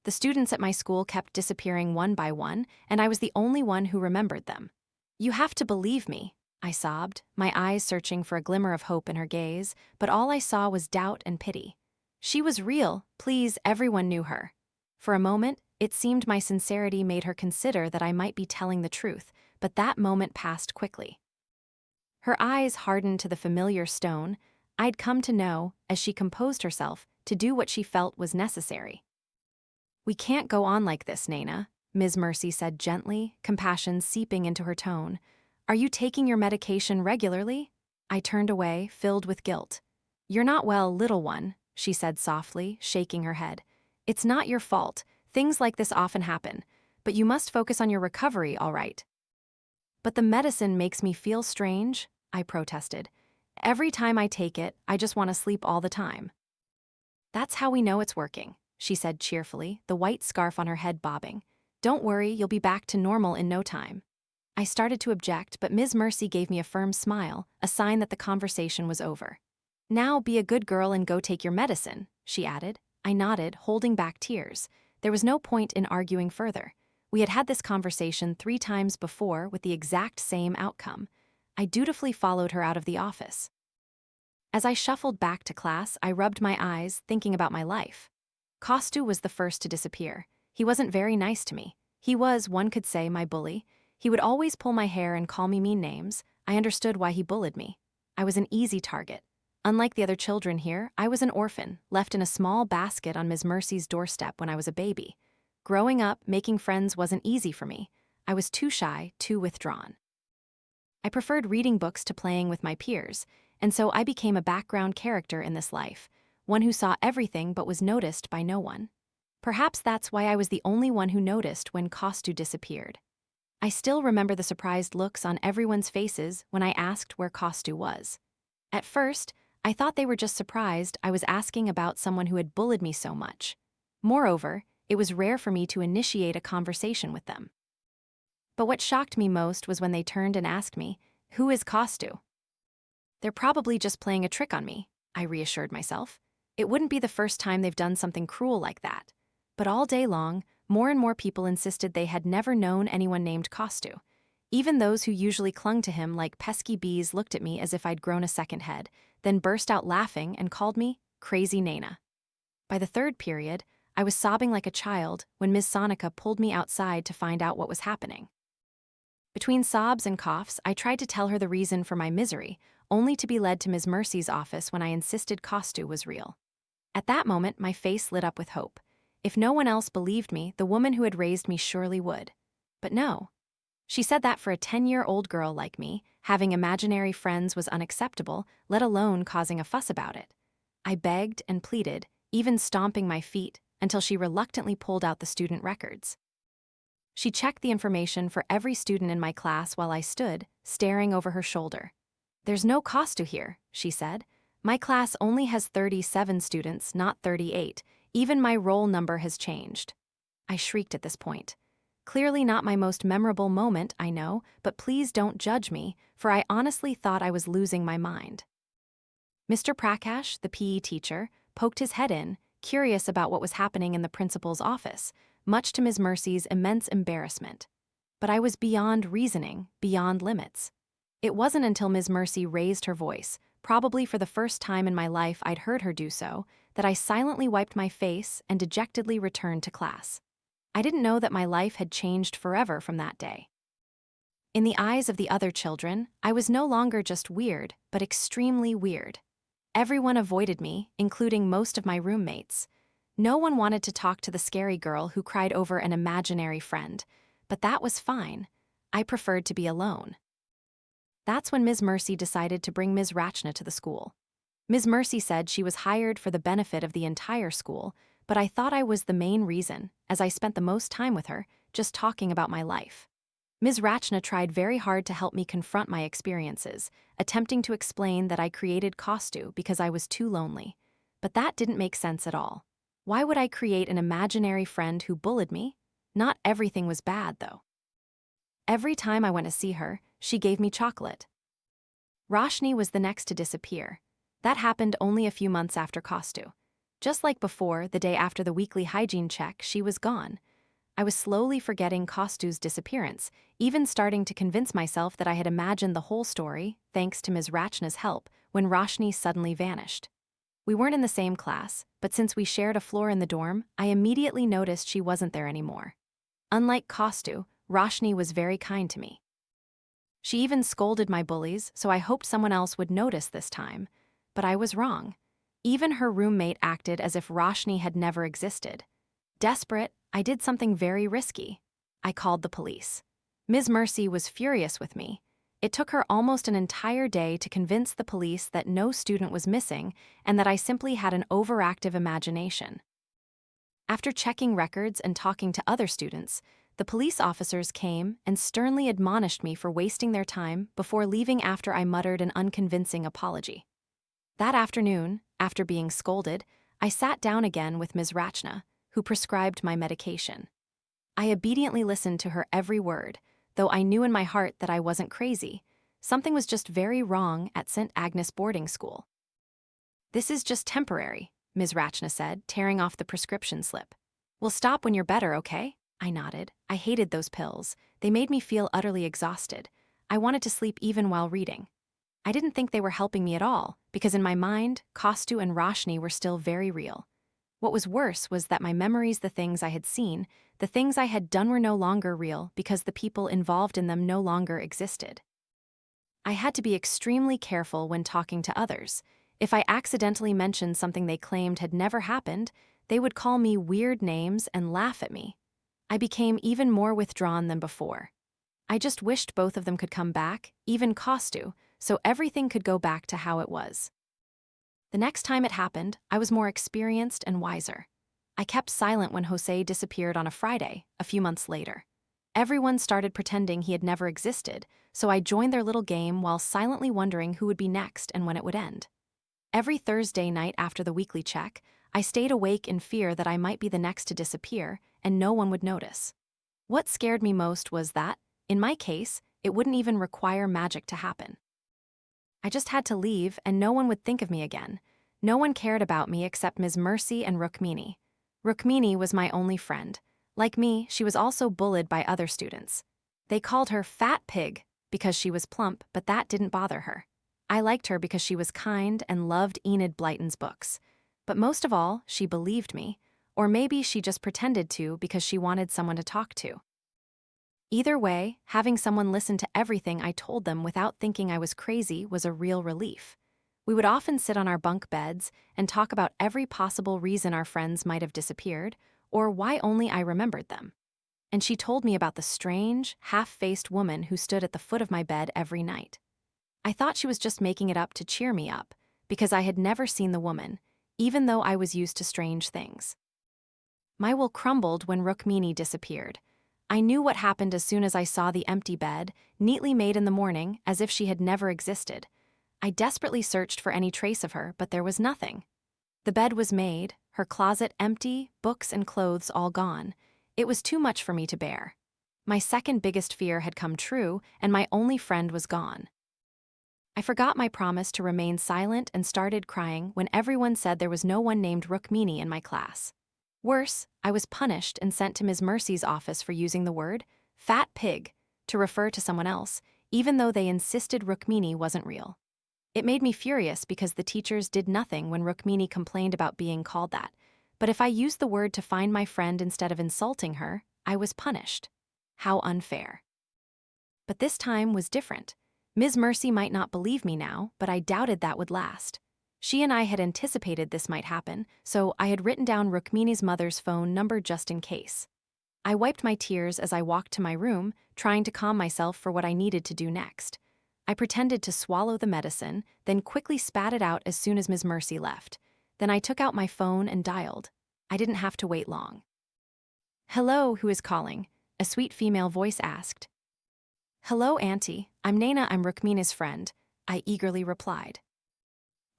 The students at my school kept disappearing one by one, and I was the only one who remembered them. "You have to believe me," I sobbed, my eyes searching for a glimmer of hope in her gaze, but all I saw was doubt and pity. She was real, please, everyone knew her. For a moment, it seemed my sincerity made her consider that I might be telling the truth, but that moment passed quickly. Her eyes hardened to the familiar stone I'd come to know, as she composed herself, to do what she felt was necessary. "We can't go on like this, Naina," Ms. Mercy said gently, compassion seeping into her tone. "Are you taking your medication regularly?" I turned away, filled with guilt. "You're not well, little one," she said softly, shaking her head. "It's not your fault. Things like this often happen. But you must focus on your recovery, all right." "But the medicine makes me feel strange," I protested. "Every time I take it, I just want to sleep all the time." "That's how we know it's working," she said cheerfully, the white scarf on her head bobbing. "Don't worry, you'll be back to normal in no time." I started to object, but Ms. Mercy gave me a firm smile, a sign that the conversation was over. "Now be a good girl and go take your medicine," she added. I nodded, holding back tears. There was no point in arguing further. We had had this conversation 3 times before with the exact same outcome. I dutifully followed her out of the office. As I shuffled back to class, I rubbed my eyes, thinking about my life. Kostu was the first to disappear. He wasn't very nice to me. He was, one could say, my bully. He would always pull my hair and call me mean names. I understood why he bullied me. I was an easy target. Unlike the other children here, I was an orphan, left in a small basket on Ms. Mercy's doorstep when I was a baby. Growing up, making friends wasn't easy for me. I was too shy, too withdrawn. I preferred reading books to playing with my peers, and so I became a background character in this life, one who saw everything but was noticed by no one. Perhaps that's why I was the only one who noticed when Kostu disappeared. I still remember the surprised looks on everyone's faces when I asked where Kostu was. At first, I thought they were just surprised I was asking about someone who had bullied me so much. Moreover, it was rare for me to initiate a conversation with them. But what shocked me most was when they turned and asked me, "Who is Kostu?" "They're probably just playing a trick on me," I reassured myself. It wouldn't be the first time they've done something cruel like that. But all day long, more and more people insisted they had never known anyone named Kostu. Even those who usually clung to him like pesky bees looked at me as if I'd grown a second head, then burst out laughing and called me Crazy Naina. By the 3rd period, I was sobbing like a child when Ms. Sonica pulled me outside to find out what was happening. Between sobs and coughs, I tried to tell her the reason for my misery, only to be led to Ms. Mercy's office when I insisted Kostu was real. At that moment, my face lit up with hope. If no one else believed me, the woman who had raised me surely would. But no. She said that for a 10-year-old girl like me, having imaginary friends was unacceptable, let alone causing a fuss about it. I begged and pleaded, even stomping my feet, until she reluctantly pulled out the student records. She checked the information for every student in my class while I stood, staring over her shoulder. "There's no Kostu here," she said. "My class only has 37 students, not 38. Even my roll number has changed." I shrieked at this point. Clearly not my most memorable moment, I know, but please don't judge me, for I honestly thought I was losing my mind. Mr. Prakash, the PE teacher, poked his head in, curious about what was happening in the principal's office, much to Ms. Mercy's immense embarrassment. But I was beyond reasoning, beyond limits. It wasn't until Ms. Mercy raised her voice, probably for the first time in my life I'd heard her do so, that I silently wiped my face and dejectedly returned to class. I didn't know that my life had changed forever from that day. In the eyes of the other children, I was no longer just weird, but extremely weird. Everyone avoided me, including most of my roommates. No one wanted to talk to the scary girl who cried over an imaginary friend, but that was fine. I preferred to be alone. That's when Ms. Mercy decided to bring Ms. Rachna to the school. Ms. Mercy said she was hired for the benefit of the entire school, but I thought I was the main reason, as I spent the most time with her, just talking about my life. Ms. Rachna tried very hard to help me confront my experiences, attempting to explain that I created Kostu because I was too lonely. But that didn't make sense at all. Why would I create an imaginary friend who bullied me? Not everything was bad, though. Every time I went to see her, she gave me chocolate. Roshni was the next to disappear. That happened only a few months after Kostu. Just like before, the day after the weekly hygiene check, she was gone. I was slowly forgetting Kostu's disappearance, even starting to convince myself that I had imagined the whole story, thanks to Ms. Rachna's help, when Roshni suddenly vanished. We weren't in the same class, but since we shared a floor in the dorm, I immediately noticed she wasn't there anymore. Unlike Kostu, Roshni was very kind to me. She even scolded my bullies, so I hoped someone else would notice this time. But I was wrong. Even her roommate acted as if Roshni had never existed. Desperate, I did something very risky. I called the police. Ms. Mercy was furious with me. It took her almost an entire day to convince the police that no student was missing and that I simply had an overactive imagination. After checking records and talking to other students, the police officers came and sternly admonished me for wasting their time before leaving after I muttered an unconvincing apology. That afternoon, after being scolded, I sat down again with Ms. Rachna, who prescribed my medication. I obediently listened to her every word, though I knew in my heart that I wasn't crazy. Something was just very wrong at St. Agnes Boarding School. "This is just temporary," Ms. Rachna said, tearing off the prescription slip. "We'll stop when you're better, okay?" I nodded. I hated those pills. They made me feel utterly exhausted. I wanted to sleep even while reading. I didn't think they were helping me at all, because in my mind, Kostu and Roshni were still very real. What was worse was that my memories, the things I had seen, the things I had done were no longer real because the people involved in them no longer existed. I had to be extremely careful when talking to others. If I accidentally mentioned something they claimed had never happened, they would call me weird names and laugh at me. I became even more withdrawn than before. I just wished both of them could come back, even Kostu, so everything could go back to how it was. The next time it happened, I was more experienced and wiser. I kept silent when Jose disappeared on a Friday, a few months later. Everyone started pretending he had never existed, so I joined their little game while silently wondering who would be next and when it would end. Every Thursday night after the weekly check, I stayed awake in fear that I might be the next to disappear and no one would notice. What scared me most was that, in my case, it wouldn't even require magic to happen. I just had to leave and no one would think of me again. No one cared about me except Ms. Mercy and Rukmini. Rukmini was my only friend. Like me, she was also bullied by other students. They called her Fat Pig because she was plump, but that didn't bother her. I liked her because she was kind and loved Enid Blyton's books. But most of all, she believed me. Or maybe she just pretended to because she wanted someone to talk to. Either way, having someone listen to everything I told them without thinking I was crazy was a real relief. We would often sit on our bunk beds and talk about every possible reason our friends might have disappeared, or why only I remembered them. And she told me about the strange, half-faced woman who stood at the foot of my bed every night. I thought she was just making it up to cheer me up, because I had never seen the woman, even though I was used to strange things. My will crumbled when Rukmini disappeared. I knew what happened as soon as I saw the empty bed, neatly made in the morning, as if she had never existed. I desperately searched for any trace of her, but there was nothing. The bed was made, her closet empty, books and clothes all gone. It was too much for me to bear. My second biggest fear had come true, and my only friend was gone. I forgot my promise to remain silent and started crying when everyone said there was no one named Rukmini in my class. Worse, I was punished and sent to Ms. Mercy's office for using the word "fat pig" to refer to someone else, even though they insisted Rukmini wasn't real. It made me furious because the teachers did nothing when Rukmini complained about being called that, but if I used the word to find my friend instead of insulting her, I was punished. How unfair. But this time was different. Ms. Mercy might not believe me now, but I doubted that would last. She and I had anticipated this might happen, so I had written down Rukmini's mother's phone number just in case. I wiped my tears as I walked to my room, trying to calm myself for what I needed to do next. I pretended to swallow the medicine, then quickly spat it out as soon as Ms. Mercy left. Then I took out my phone and dialed. I didn't have to wait long. "Hello, who is calling?" a sweet female voice asked. "Hello, Auntie. I'm Naina, I'm Rukmini's friend," I eagerly replied.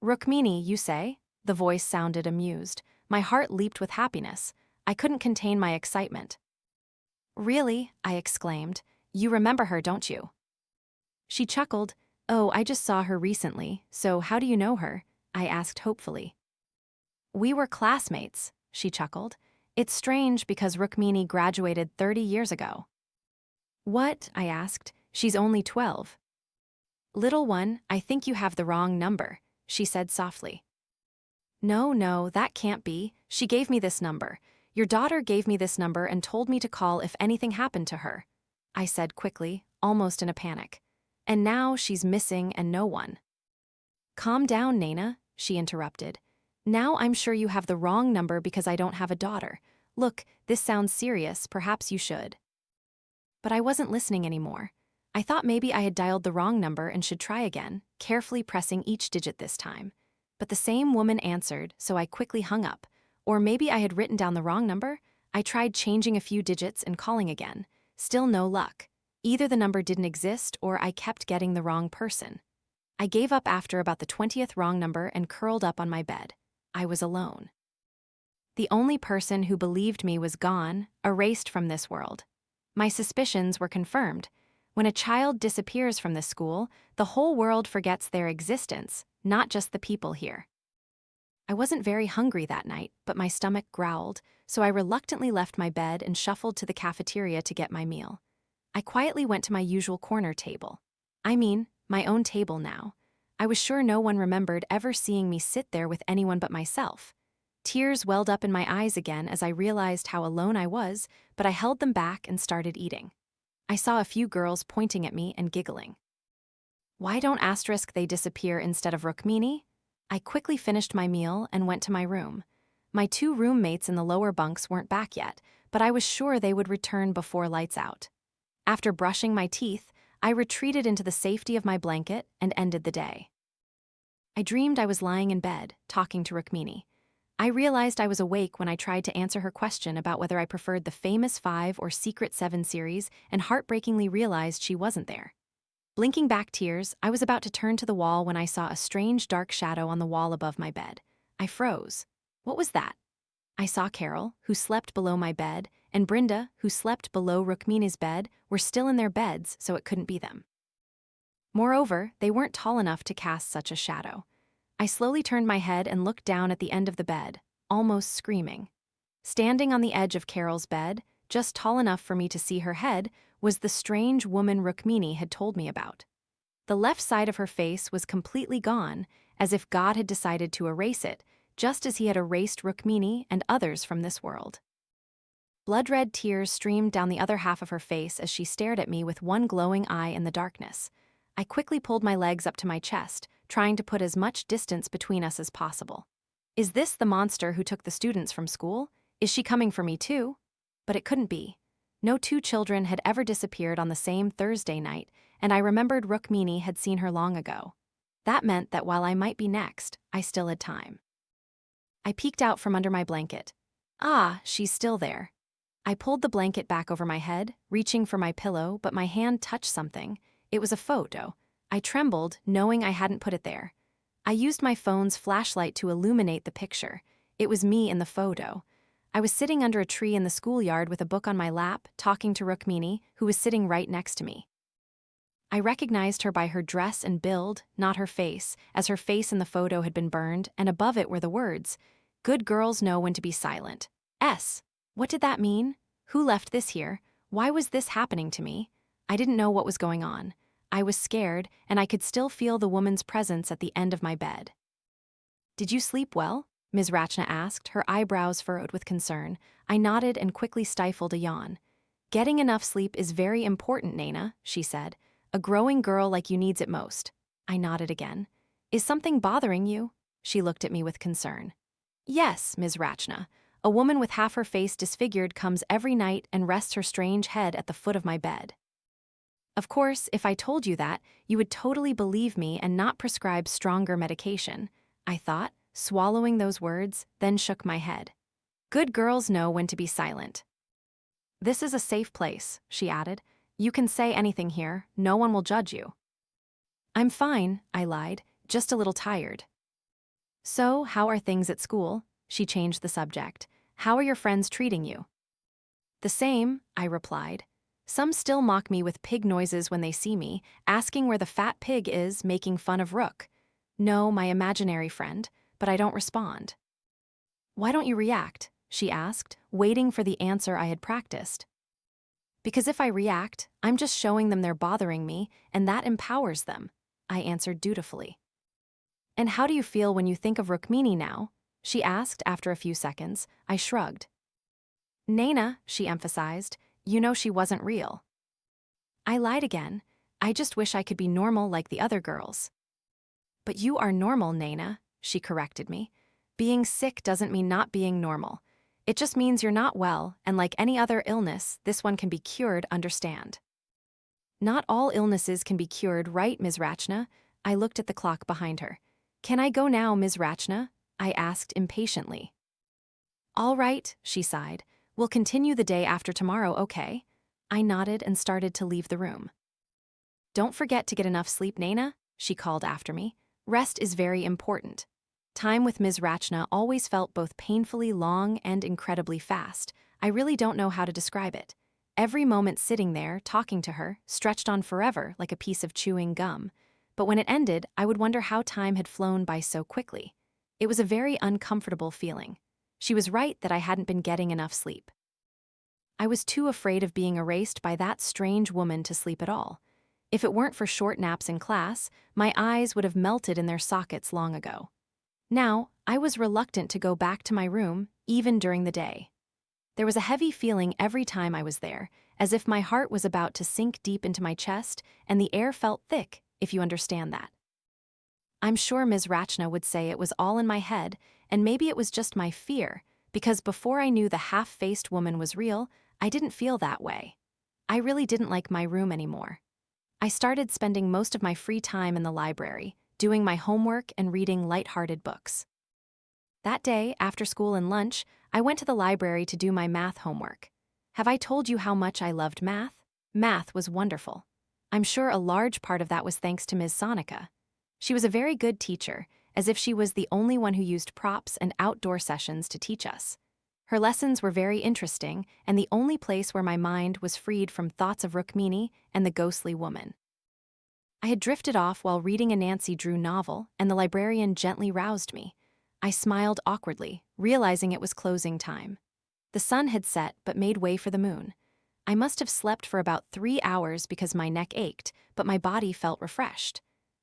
"Rukmini, you say?" The voice sounded amused. My heart leaped with happiness. I couldn't contain my excitement. "Really?" I exclaimed. "You remember her, don't you?" She chuckled. "Oh, I just saw her recently, so how do you know her?" I asked hopefully. We were classmates, she chuckled. It's strange because Rukmini graduated 30 years ago. What? I asked. She's only 12. Little one, I think you have the wrong number, she said softly. No, that can't be. She gave me this number. Your daughter gave me this number and told me to call if anything happened to her, I said quickly, almost in a panic. And now she's missing and no one. Calm down, Naina, she interrupted. Now I'm sure you have the wrong number because I don't have a daughter. Look, this sounds serious, perhaps you should. But I wasn't listening anymore. I thought maybe I had dialed the wrong number and should try again, carefully pressing each digit this time. But the same woman answered, so I quickly hung up. Or maybe I had written down the wrong number? I tried changing a few digits and calling again. Still no luck. Either the number didn't exist or I kept getting the wrong person. I gave up after about the 20th wrong number and curled up on my bed. I was alone. The only person who believed me was gone, erased from this world. My suspicions were confirmed. When a child disappears from this school, the whole world forgets their existence, not just the people here. I wasn't very hungry that night, but my stomach growled, so I reluctantly left my bed and shuffled to the cafeteria to get my meal. I quietly went to my usual corner table. My own table now. I was sure no one remembered ever seeing me sit there with anyone but myself. Tears welled up in my eyes again as I realized how alone I was, but I held them back and started eating. I saw a few girls pointing at me and giggling. Why don't they disappear instead of Rukmini? I quickly finished my meal and went to my room. My 2 roommates in the lower bunks weren't back yet, but I was sure they would return before lights out. After brushing my teeth, I retreated into the safety of my blanket and ended the day. I dreamed I was lying in bed, talking to Rukmini. I realized I was awake when I tried to answer her question about whether I preferred the famous 5 or secret 7 series and heartbreakingly realized she wasn't there. Blinking back tears, I was about to turn to the wall when I saw a strange dark shadow on the wall above my bed. I froze. What was that? I saw Carol, who slept below my bed, and Brinda, who slept below Rukmini's bed, were still in their beds, so it couldn't be them. Moreover, they weren't tall enough to cast such a shadow. I slowly turned my head and looked down at the end of the bed, almost screaming. Standing on the edge of Carol's bed, just tall enough for me to see her head, was the strange woman Rukmini had told me about. The left side of her face was completely gone, as if God had decided to erase it, just as he had erased Rukmini and others from this world. Blood-red tears streamed down the other half of her face as she stared at me with one glowing eye in the darkness. I quickly pulled my legs up to my chest, trying to put as much distance between us as possible. Is this the monster who took the students from school? Is she coming for me too? But it couldn't be. No 2 children had ever disappeared on the same Thursday night, and I remembered Rukmini had seen her long ago. That meant that while I might be next, I still had time. I peeked out from under my blanket. Ah, she's still there. I pulled the blanket back over my head, reaching for my pillow, but my hand touched something. It was a photo. I trembled, knowing I hadn't put it there. I used my phone's flashlight to illuminate the picture. It was me in the photo. I was sitting under a tree in the schoolyard with a book on my lap, talking to Rukmini, who was sitting right next to me. I recognized her by her dress and build, not her face, as her face in the photo had been burned, and above it were the words, "Good girls know when to be silent." What did that mean? Who left this here? Why was this happening to me? I didn't know what was going on. I was scared, and I could still feel the woman's presence at the end of my bed. Did you sleep well? Ms. Rachna asked, her eyebrows furrowed with concern. I nodded and quickly stifled a yawn. Getting enough sleep is very important, Naina, she said. A growing girl like you needs it most. I nodded again. Is something bothering you? She looked at me with concern. Yes, Ms. Rachna. A woman with half her face disfigured comes every night and rests her strange head at the foot of my bed. Of course, if I told you that, you would totally believe me and not prescribe stronger medication, I thought, swallowing those words, then shook my head. Good girls know when to be silent. This is a safe place, she added. You can say anything here, no one will judge you. I'm fine, I lied, just a little tired. So, how are things at school? She changed the subject. How are your friends treating you? The same, I replied. Some still mock me with pig noises when they see me, asking where the fat pig is, making fun of Rook. No, my imaginary friend, but I don't respond. Why don't you react? She asked, waiting for the answer I had practiced. Because if I react, I'm just showing them they're bothering me, and that empowers them, I answered dutifully. And how do you feel when you think of Rukmini now? She asked after a few seconds. I shrugged. Naina, she emphasized, you know she wasn't real. I lied again. I just wish I could be normal like the other girls. But you are normal, Naina, she corrected me. Being sick doesn't mean not being normal. It just means you're not well, and like any other illness, this one can be cured, understand. Not all illnesses can be cured, right, Ms. Rachna? I looked at the clock behind her. Can I go now, Ms. Rachna? I asked impatiently. All right, she sighed. We'll continue the day after tomorrow, okay? I nodded and started to leave the room. Don't forget to get enough sleep, Naina, she called after me. Rest is very important. Time with Ms. Rachna always felt both painfully long and incredibly fast. I really don't know how to describe it. Every moment sitting there, talking to her, stretched on forever like a piece of chewing gum. But when it ended, I would wonder how time had flown by so quickly. It was a very uncomfortable feeling. She was right that I hadn't been getting enough sleep. I was too afraid of being erased by that strange woman to sleep at all. If it weren't for short naps in class, my eyes would have melted in their sockets long ago. Now, I was reluctant to go back to my room, even during the day. There was a heavy feeling every time I was there, as if my heart was about to sink deep into my chest, and the air felt thick, if you understand that. I'm sure Ms. Rachna would say it was all in my head, and maybe it was just my fear, because before I knew the half-faced woman was real, I didn't feel that way. I really didn't like my room anymore. I started spending most of my free time in the library, doing my homework and reading light-hearted books. That day, after school and lunch, I went to the library to do my math homework. Have I told you how much I loved math? Math was wonderful. I'm sure a large part of that was thanks to Ms. Sonica. She was a very good teacher, as if she was the only one who used props and outdoor sessions to teach us. Her lessons were very interesting, and the only place where my mind was freed from thoughts of Rukmini and the ghostly woman. I had drifted off while reading a Nancy Drew novel, and the librarian gently roused me. I smiled awkwardly, realizing it was closing time. The sun had set but made way for the moon. I must have slept for about 3 hours because my neck ached, but my body felt refreshed.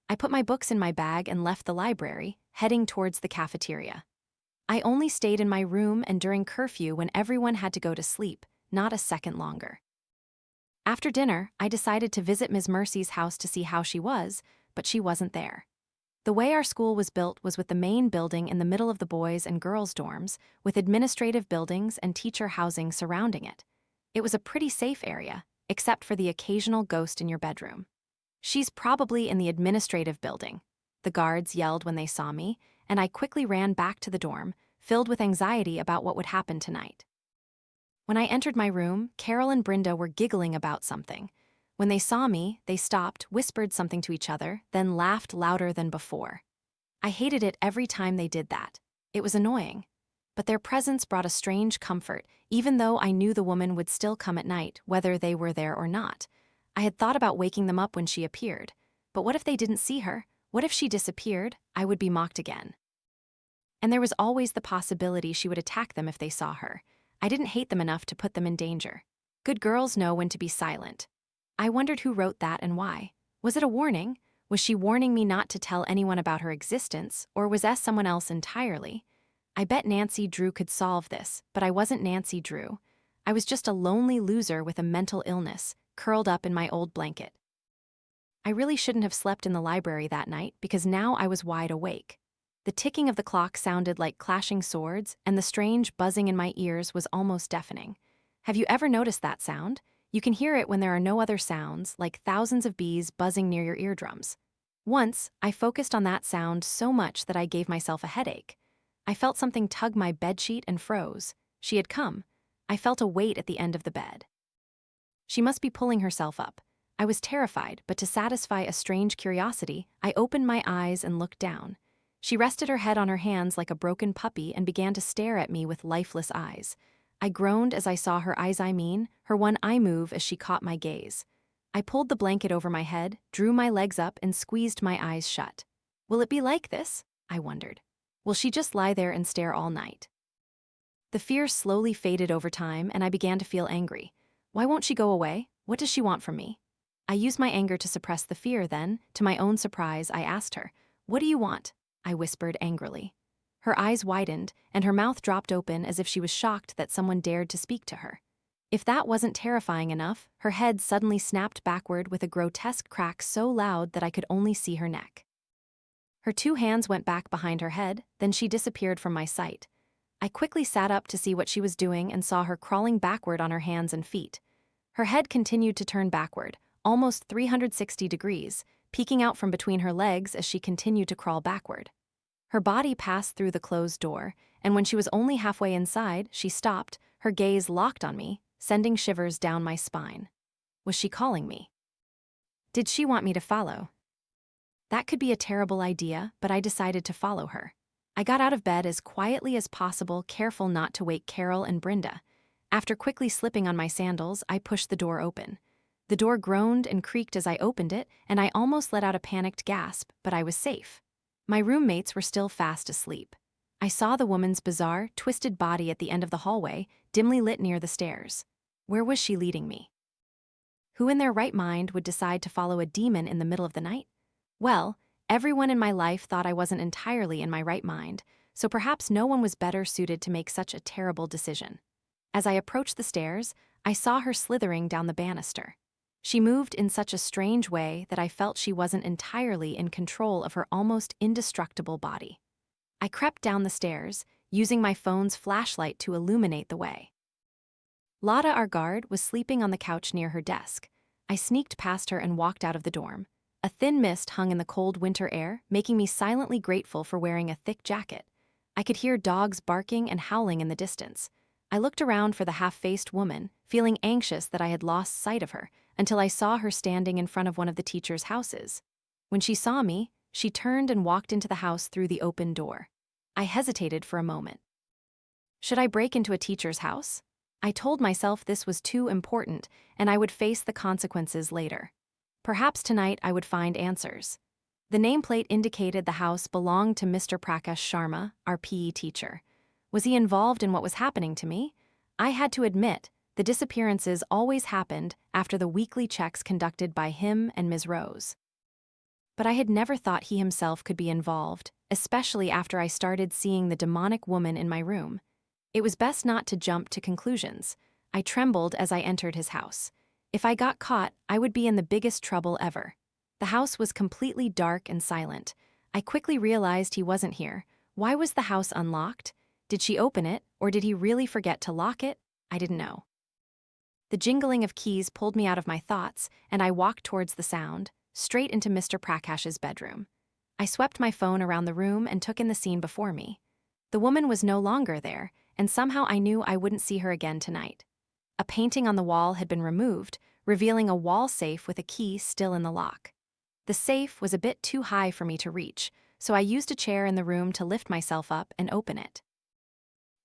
I put my books in my bag and left the library, heading towards the cafeteria. I only stayed in my room and during curfew when everyone had to go to sleep, not a second longer. After dinner, I decided to visit Ms. Mercy's house to see how she was, but she wasn't there. The way our school was built was with the main building in the middle of the boys' and girls' dorms, with administrative buildings and teacher housing surrounding it. It was a pretty safe area, except for the occasional ghost in your bedroom. She's probably in the administrative building, the guards yelled when they saw me, and I quickly ran back to the dorm, filled with anxiety about what would happen tonight. When I entered my room, Carol and Brenda were giggling about something. When they saw me, they stopped, whispered something to each other, then laughed louder than before. I hated it every time they did that. It was annoying. But their presence brought a strange comfort, even though I knew the woman would still come at night, whether they were there or not. I had thought about waking them up when she appeared. But what if they didn't see her? What if she disappeared? I would be mocked again. And there was always the possibility she would attack them if they saw her. I didn't hate them enough to put them in danger. Good girls know when to be silent. I wondered who wrote that and why. Was it a warning? Was she warning me not to tell anyone about her existence, or was that someone else entirely? I bet Nancy Drew could solve this, but I wasn't Nancy Drew. I was just a lonely loser with a mental illness, curled up in my old blanket. I really shouldn't have slept in the library that night because now I was wide awake. The ticking of the clock sounded like clashing swords, and the strange buzzing in my ears was almost deafening. Have you ever noticed that sound? You can hear it when there are no other sounds, like thousands of bees buzzing near your eardrums. Once, I focused on that sound so much that I gave myself a headache. I felt something tug my bedsheet and froze. She had come. I felt a weight at the end of the bed. She must be pulling herself up. I was terrified, but to satisfy a strange curiosity, I opened my eyes and looked down. She rested her head on her hands like a broken puppy and began to stare at me with lifeless eyes. I groaned as I saw her eyes, her one eye move as she caught my gaze. I pulled the blanket over my head, drew my legs up, and squeezed my eyes shut. Will it be like this? I wondered. Will she just lie there and stare all night? The fear slowly faded over time, and I began to feel angry. Why won't she go away? What does she want from me? I used my anger to suppress the fear, then, to my own surprise, I asked her, "What do you want?" I whispered angrily. Her eyes widened, and her mouth dropped open as if she was shocked that someone dared to speak to her. If that wasn't terrifying enough, her head suddenly snapped backward with a grotesque crack so loud that I could only see her neck. Her two hands went back behind her head, then she disappeared from my sight. I quickly sat up to see what she was doing and saw her crawling backward on her hands and feet. Her head continued to turn backward, almost 360 degrees, peeking out from between her legs as she continued to crawl backward. Her body passed through the closed door, and when she was only halfway inside, she stopped, her gaze locked on me, sending shivers down my spine. Was she calling me? Did she want me to follow? That could be a terrible idea, but I decided to follow her. I got out of bed as quietly as possible, careful not to wake Carol and Brenda. After quickly slipping on my sandals, I pushed the door open. The door groaned and creaked as I opened it, and I almost let out a panicked gasp, but I was safe. My roommates were still fast asleep. I saw the woman's bizarre, twisted body at the end of the hallway, dimly lit near the stairs. Where was she leading me? Who in their right mind would decide to follow a demon in the middle of the night? Well, everyone in my life thought I wasn't entirely in my right mind, so perhaps no one was better suited to make such a terrible decision. As I approached the stairs, I saw her slithering down the banister. She moved in such a strange way that I felt she wasn't entirely in control of her almost indestructible body. I crept down the stairs, using my phone's flashlight to illuminate the way. Lada, our guard, was sleeping on the couch near her desk. I sneaked past her and walked out of the dorm. A thin mist hung in the cold winter air, making me silently grateful for wearing a thick jacket. I could hear dogs barking and howling in the distance. I looked around for the half-faced woman, feeling anxious that I had lost sight of her, until I saw her standing in front of one of the teachers' houses. When she saw me, she turned and walked into the house through the open door. I hesitated for a moment. Should I break into a teacher's house? I told myself this was too important, and I would face the consequences later. Perhaps tonight I would find answers. The nameplate indicated the house belonged to Mr. Prakash Sharma, our PE teacher. Was he involved in what was happening to me? I had to admit, the disappearances always happened after the weekly checks conducted by him and Ms. Rose. But I had never thought he himself could be involved, especially after I started seeing the demonic woman in my room. It was best not to jump to conclusions. I trembled as I entered his house. If I got caught, I would be in the biggest trouble ever. The house was completely dark and silent. I quickly realized he wasn't here. Why was the house unlocked? Did she open it, or did he really forget to lock it? I didn't know. The jingling of keys pulled me out of my thoughts, and I walked towards the sound, straight into Mr. Prakash's bedroom. I swept my phone around the room and took in the scene before me. The woman was no longer there, and somehow I knew I wouldn't see her again tonight. A painting on the wall had been removed, revealing a wall safe with a key still in the lock. The safe was a bit too high for me to reach, so I used a chair in the room to lift myself up and open it.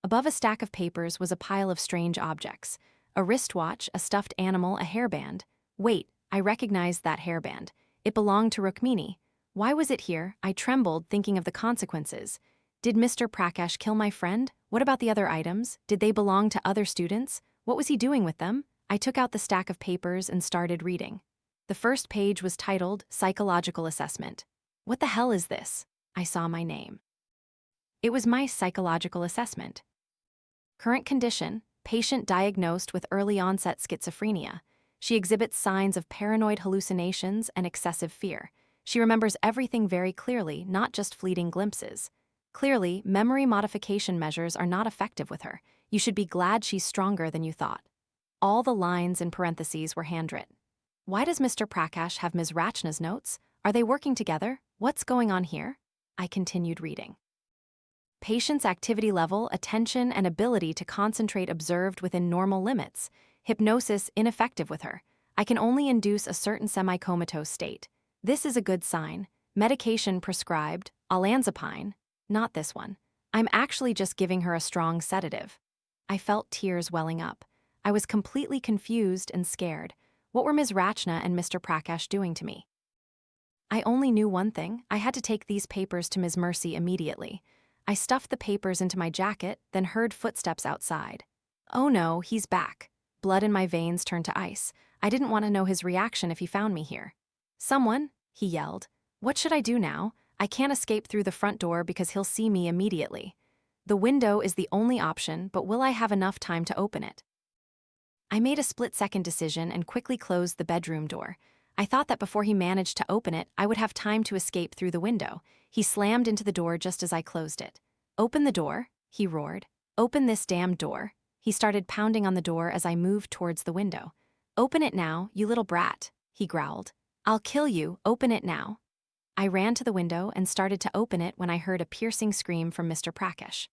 Above a stack of papers was a pile of strange objects. A wristwatch, a stuffed animal, a hairband. Wait, I recognized that hairband. It belonged to Rukmini. Why was it here? I trembled, thinking of the consequences. Did Mr. Prakash kill my friend? What about the other items? Did they belong to other students? What was he doing with them? I took out the stack of papers and started reading. The first page was titled Psychological Assessment. What the hell is this? I saw my name. It was my psychological assessment. Current condition: patient diagnosed with early-onset schizophrenia. She exhibits signs of paranoid hallucinations and excessive fear. She remembers everything very clearly, not just fleeting glimpses. Clearly, memory modification measures are not effective with her. You should be glad she's stronger than you thought. All the lines in parentheses were handwritten. Why does Mr. Prakash have Ms. Rachna's notes? Are they working together? What's going on here? I continued reading. Patient's activity level, attention, and ability to concentrate observed within normal limits. Hypnosis ineffective with her. I can only induce a certain semi-comatose state. This is a good sign. Medication prescribed, olanzapine. Not this one. I'm actually just giving her a strong sedative. I felt tears welling up. I was completely confused and scared. What were Ms. Rachna and Mr. Prakash doing to me? I only knew one thing. I had to take these papers to Ms. Mercy immediately. I stuffed the papers into my jacket, then heard footsteps outside. Oh no, he's back. Blood in my veins turned to ice. I didn't want to know his reaction if he found me here. Someone, he yelled. What should I do now? I can't escape through the front door because he'll see me immediately. The window is the only option, but will I have enough time to open it? I made a split-second decision and quickly closed the bedroom door. I thought that before he managed to open it, I would have time to escape through the window. He slammed into the door just as I closed it. Open the door, he roared. Open this damn door. He started pounding on the door as I moved towards the window. Open it now, you little brat, he growled. I'll kill you, open it now. I ran to the window and started to open it when I heard a piercing scream from Mr. Prakesh.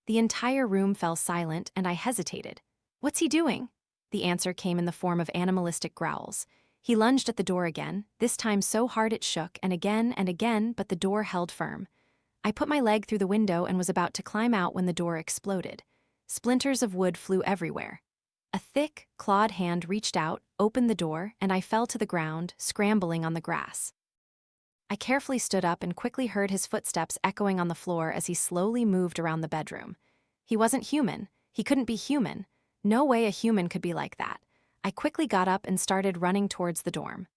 The entire room fell silent and I hesitated. What's he doing? The answer came in the form of animalistic growls. He lunged at the door again, this time so hard it shook, and again, but the door held firm. I put my leg through the window and was about to climb out when the door exploded. Splinters of wood flew everywhere. A thick, clawed hand reached out, opened the door, and I fell to the ground, scrambling on the grass. I carefully stood up and quickly heard his footsteps echoing on the floor as he slowly moved around the bedroom. He wasn't human. He couldn't be human. No way a human could be like that. I quickly got up and started running towards the dorm.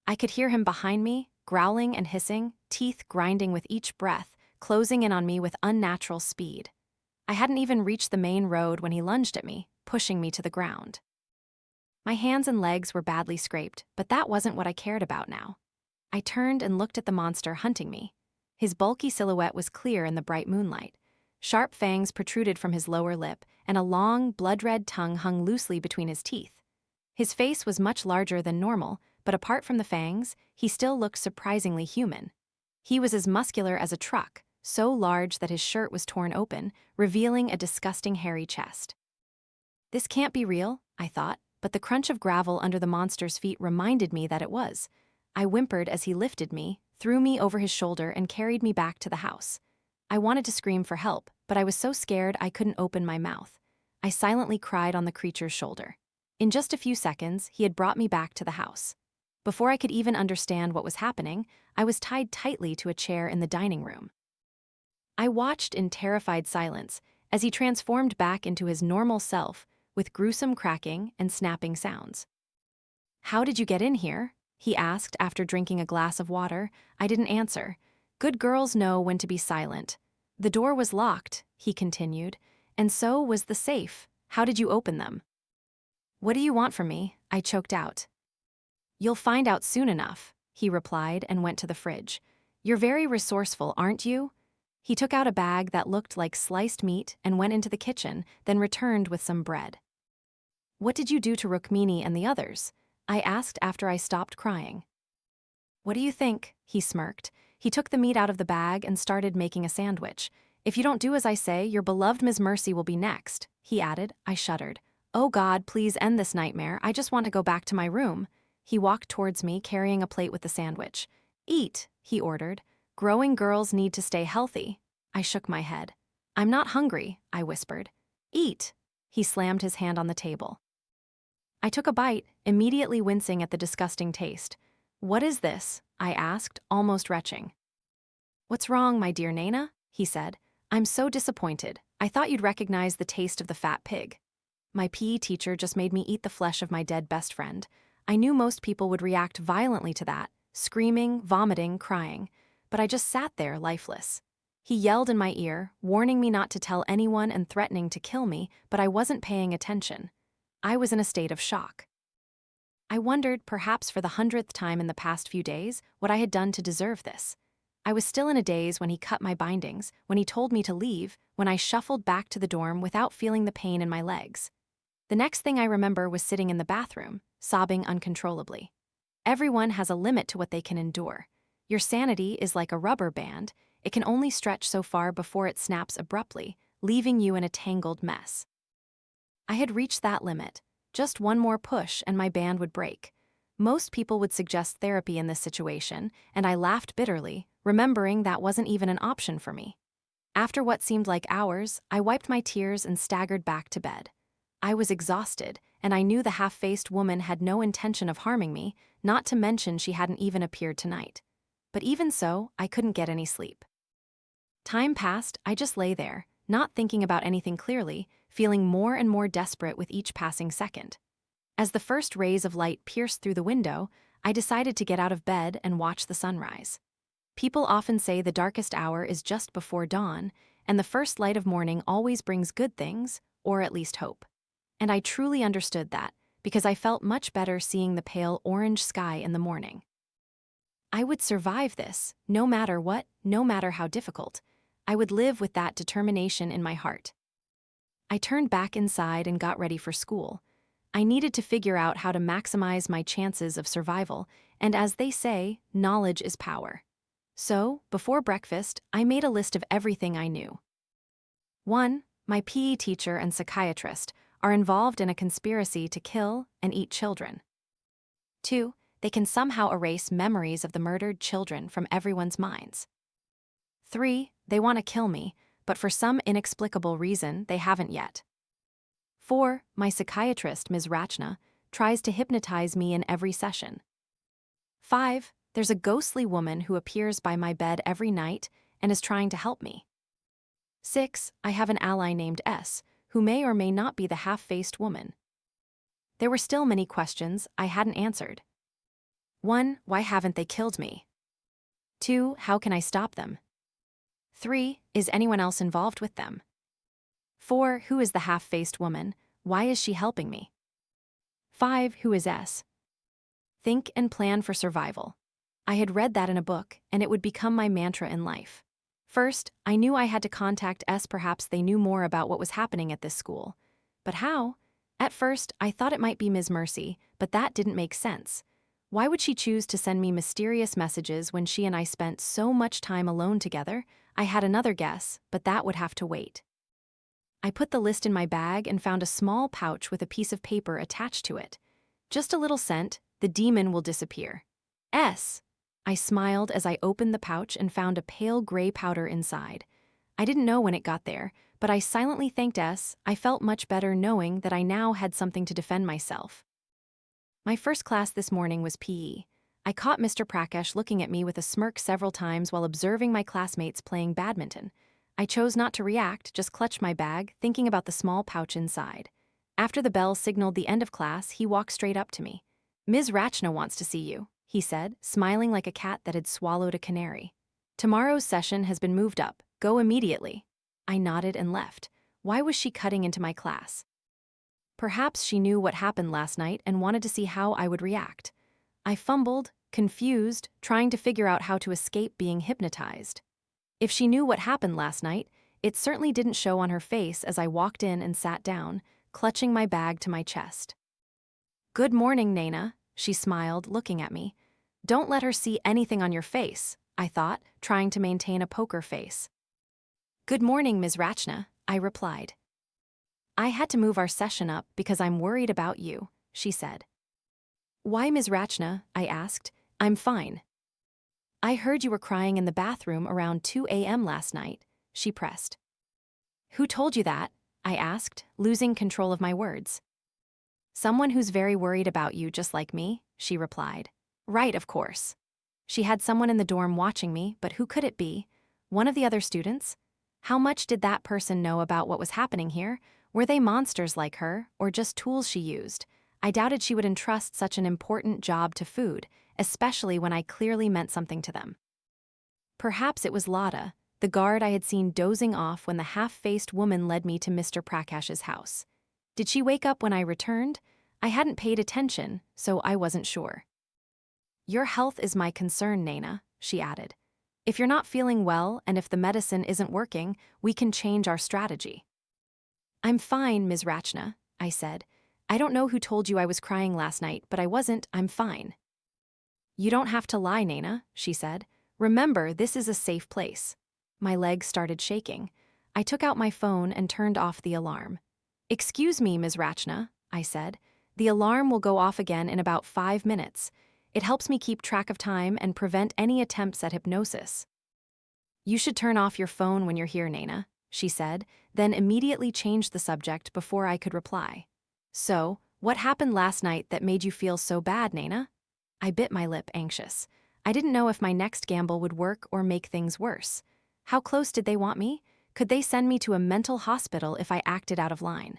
I could hear him behind me, growling and hissing, teeth grinding with each breath, closing in on me with unnatural speed. I hadn't even reached the main road when he lunged at me, pushing me to the ground. My hands and legs were badly scraped, but that wasn't what I cared about now. I turned and looked at the monster hunting me. His bulky silhouette was clear in the bright moonlight. Sharp fangs protruded from his lower lip, and a long, blood-red tongue hung loosely between his teeth. His face was much larger than normal, but apart from the fangs, he still looked surprisingly human. He was as muscular as a truck, so large that his shirt was torn open, revealing a disgusting hairy chest. This can't be real, I thought, but the crunch of gravel under the monster's feet reminded me that it was. I whimpered as he lifted me, threw me over his shoulder, and carried me back to the house. I wanted to scream for help, but I was so scared I couldn't open my mouth. I silently cried on the creature's shoulder. In just a few seconds, he had brought me back to the house. Before I could even understand what was happening, I was tied tightly to a chair in the dining room. I watched in terrified silence as he transformed back into his normal self with gruesome cracking and snapping sounds. "How did you get in here?" he asked after drinking a glass of water. I didn't answer. Good girls know when to be silent. "The door was locked," he continued, "and so was the safe. How did you open them?" "What do you want from me?" I choked out. "You'll find out soon enough," he replied and went to the fridge. "You're very resourceful, aren't you?" He took out a bag that looked like sliced meat and went into the kitchen, then returned with some bread. "What did you do to Rukmini and the others?" I asked after I stopped crying. "What do you think?" he smirked. He took the meat out of the bag and started making a sandwich. "If you don't do as I say, your beloved Ms. Mercy will be next," he added. I shuddered. "Oh God, please end this nightmare. I just want to go back to my room." He walked towards me, carrying a plate with the sandwich. "Eat," he ordered. "Growing girls need to stay healthy." I shook my head. "I'm not hungry," I whispered. "Eat." He slammed his hand on the table. I took a bite, immediately wincing at the disgusting taste. "What is this?" I asked, almost retching. "What's wrong, my dear Naina?" he said. "I'm so disappointed. I thought you'd recognize the taste of the fat pig. My PE teacher just made me eat the flesh of my dead best friend. I knew most people would react violently to that, screaming, vomiting, crying. But I just sat there, lifeless." He yelled in my ear, warning me not to tell anyone and threatening to kill me, but I wasn't paying attention. I was in a state of shock. I wondered, perhaps for the 100th time in the past few days, what I had done to deserve this. I was still in a daze when he cut my bindings, when he told me to leave, when I shuffled back to the dorm without feeling the pain in my legs. The next thing I remember was sitting in the bathroom, sobbing uncontrollably. Everyone has a limit to what they can endure. Your sanity is like a rubber band. It can only stretch so far before it snaps abruptly, leaving you in a tangled mess. I had reached that limit. Just one more push and my band would break. Most people would suggest therapy in this situation, and I laughed bitterly, remembering that wasn't even an option for me. After what seemed like hours, I wiped my tears and staggered back to bed. I was exhausted, and I knew the half-faced woman had no intention of harming me, not to mention she hadn't even appeared tonight. But even so, I couldn't get any sleep. Time passed, I just lay there, not thinking about anything clearly, feeling more and more desperate with each passing second. As the first rays of light pierced through the window, I decided to get out of bed and watch the sunrise. People often say the darkest hour is just before dawn, and the first light of morning always brings good things, or at least hope. And I truly understood that, because I felt much better seeing the pale orange sky in the morning. I would survive this, no matter what, no matter how difficult. I would live with that determination in my heart. I turned back inside and got ready for school. I needed to figure out how to maximize my chances of survival, and as they say, knowledge is power. So, before breakfast, I made a list of everything I knew. 1. My PE teacher and psychiatrist are involved in a conspiracy to kill and eat children. 2. They can somehow erase memories of the murdered children from everyone's minds. 3. They want to kill me, but for some inexplicable reason, they haven't yet. 4. My psychiatrist, Ms. Rachna, tries to hypnotize me in every session. 5. There's a ghostly woman who appears by my bed every night and is trying to help me. 6. I have an ally named S, who may or may not be the half-faced woman. There were still many questions I hadn't answered. 1. Why haven't they killed me? 2. How can I stop them? 3. Is anyone else involved with them? 4. Who is the half-faced woman? Why is she helping me? 5. Who is S? Think and plan for survival. I had read that in a book, and it would become my mantra in life. First, I knew I had to contact S. Perhaps they knew more about what was happening at this school. But how? At first, I thought it might be Ms. Mercy, but that didn't make sense. Why would she choose to send me mysterious messages when she and I spent so much time alone together? I had another guess, but that would have to wait. I put the list in my bag and found a small pouch with a piece of paper attached to it. Just a little scent, the demon will disappear. S. I smiled as I opened the pouch and found a pale gray powder inside. I didn't know when it got there, but I silently thanked S. I felt much better knowing that I now had something to defend myself. My first class this morning was PE. I caught Mr. Prakash looking at me with a smirk several times while observing my classmates playing badminton. I chose not to react, just clutched my bag, thinking about the small pouch inside. After the bell signaled the end of class, he walked straight up to me. Ms. Rachna wants to see you, he said, smiling like a cat that had swallowed a canary. Tomorrow's session has been moved up. Go immediately. I nodded and left. Why was she cutting into my class? Perhaps she knew what happened last night and wanted to see how I would react. I fumbled, confused, trying to figure out how to escape being hypnotized. If she knew what happened last night, it certainly didn't show on her face as I walked in and sat down, clutching my bag to my chest. Good morning, Naina, she smiled, looking at me. Don't let her see anything on your face, I thought, trying to maintain a poker face. Good morning, Ms. Rachna, I replied. I had to move our session up because I'm worried about you, she said. Why, Ms. Rachna? I asked. I'm fine. I heard you were crying in the bathroom around 2 a.m. last night, she pressed. Who told you that? I asked, losing control of my words. Someone who's very worried about you just like me, she replied. Right, of course. She had someone in the dorm watching me, but who could it be? One of the other students? How much did that person know about what was happening here? Were they monsters like her, or just tools she used? I doubted she would entrust such an important job to food, especially when I clearly meant something to them. Perhaps it was Lada, the guard I had seen dozing off when the half-faced woman led me to Mr. Prakash's house. Did she wake up when I returned? I hadn't paid attention, so I wasn't sure. Your health is my concern, Naina, she added. If you're not feeling well and if the medicine isn't working, we can change our strategy. I'm fine, Ms. Rachna, I said. I don't know who told you I was crying last night, but I wasn't. I'm fine. You don't have to lie, Naina, she said. Remember, this is a safe place. My legs started shaking. I took out my phone and turned off the alarm. Excuse me, Ms. Rachna, I said. The alarm will go off again in about 5 minutes. It helps me keep track of time and prevent any attempts at hypnosis. You should turn off your phone when you're here, Naina, she said, then immediately changed the subject before I could reply. So, what happened last night that made you feel so bad, Naina? I bit my lip, anxious. I didn't know if my next gamble would work or make things worse. How close did they want me? Could they send me to a mental hospital if I acted out of line?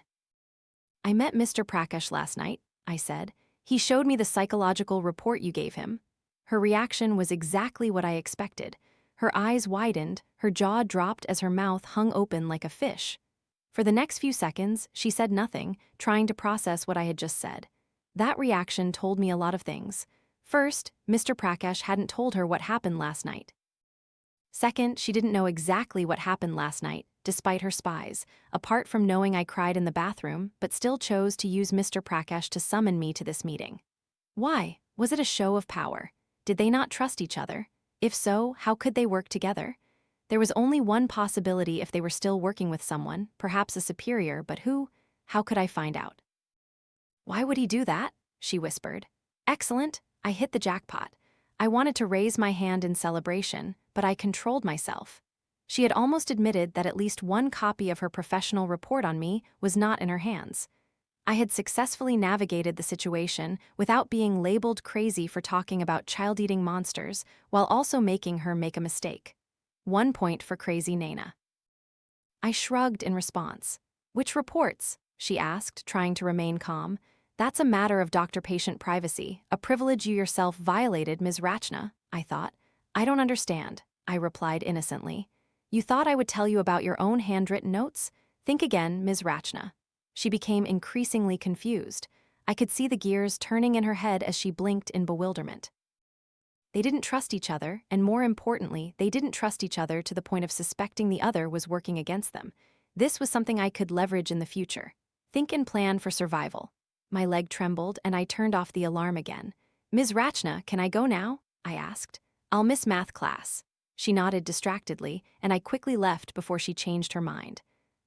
I met Mr. Prakash last night, I said. He showed me the psychological report you gave him. Her reaction was exactly what I expected. Her eyes widened, her jaw dropped as her mouth hung open like a fish. For the next few seconds, she said nothing, trying to process what I had just said. That reaction told me a lot of things. First, Mr. Prakash hadn't told her what happened last night. Second, she didn't know exactly what happened last night, despite her spies, apart from knowing I cried in the bathroom, but still chose to use Mr. Prakash to summon me to this meeting. Why? Was it a show of power? Did they not trust each other? If so, how could they work together? There was only one possibility if they were still working with someone, perhaps a superior, but who? How could I find out? Why would he do that? She whispered. Excellent, I hit the jackpot. I wanted to raise my hand in celebration, but I controlled myself. She had almost admitted that at least one copy of her professional report on me was not in her hands. I had successfully navigated the situation without being labeled crazy for talking about child-eating monsters while also making her make a mistake. 1 point for crazy Naina. I shrugged in response. Which reports? She asked, trying to remain calm. That's a matter of doctor-patient privacy, a privilege you yourself violated, Ms. Rachna, I thought. I don't understand, I replied innocently. You thought I would tell you about your own handwritten notes? Think again, Ms. Rachna. She became increasingly confused. I could see the gears turning in her head as she blinked in bewilderment. They didn't trust each other, and more importantly, they didn't trust each other to the point of suspecting the other was working against them. This was something I could leverage in the future. Think and plan for survival. My leg trembled, and I turned off the alarm again. Ms. Rachna, can I go now? I asked. I'll miss math class. She nodded distractedly, and I quickly left before she changed her mind.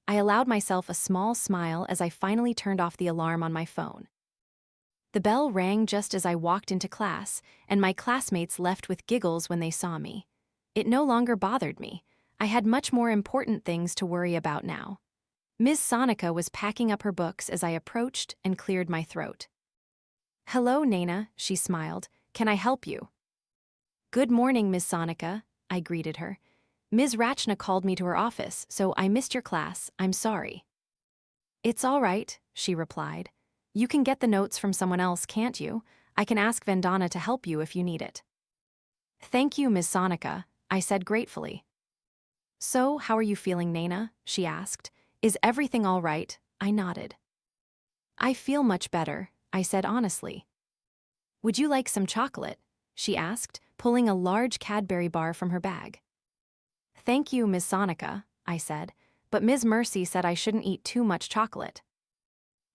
I allowed myself a small smile as I finally turned off the alarm on my phone. The bell rang just as I walked into class, and my classmates left with giggles when they saw me. It no longer bothered me. I had much more important things to worry about now. Ms. Sonika was packing up her books as I approached and cleared my throat. Hello, Naina, she smiled. Can I help you? Good morning, Ms. Sonika, I greeted her. Ms. Rachna called me to her office, so I missed your class. I'm sorry. It's all right, she replied. You can get the notes from someone else, can't you? I can ask Vandana to help you if you need it. Thank you, Ms. Sonika, I said gratefully. So, how are you feeling, Naina? She asked. Is everything all right? I nodded. I feel much better, I said honestly. Would you like some chocolate? She asked, pulling a large Cadbury bar from her bag. Thank you, Ms. Sonika, I said, but Ms. Mercy said I shouldn't eat too much chocolate.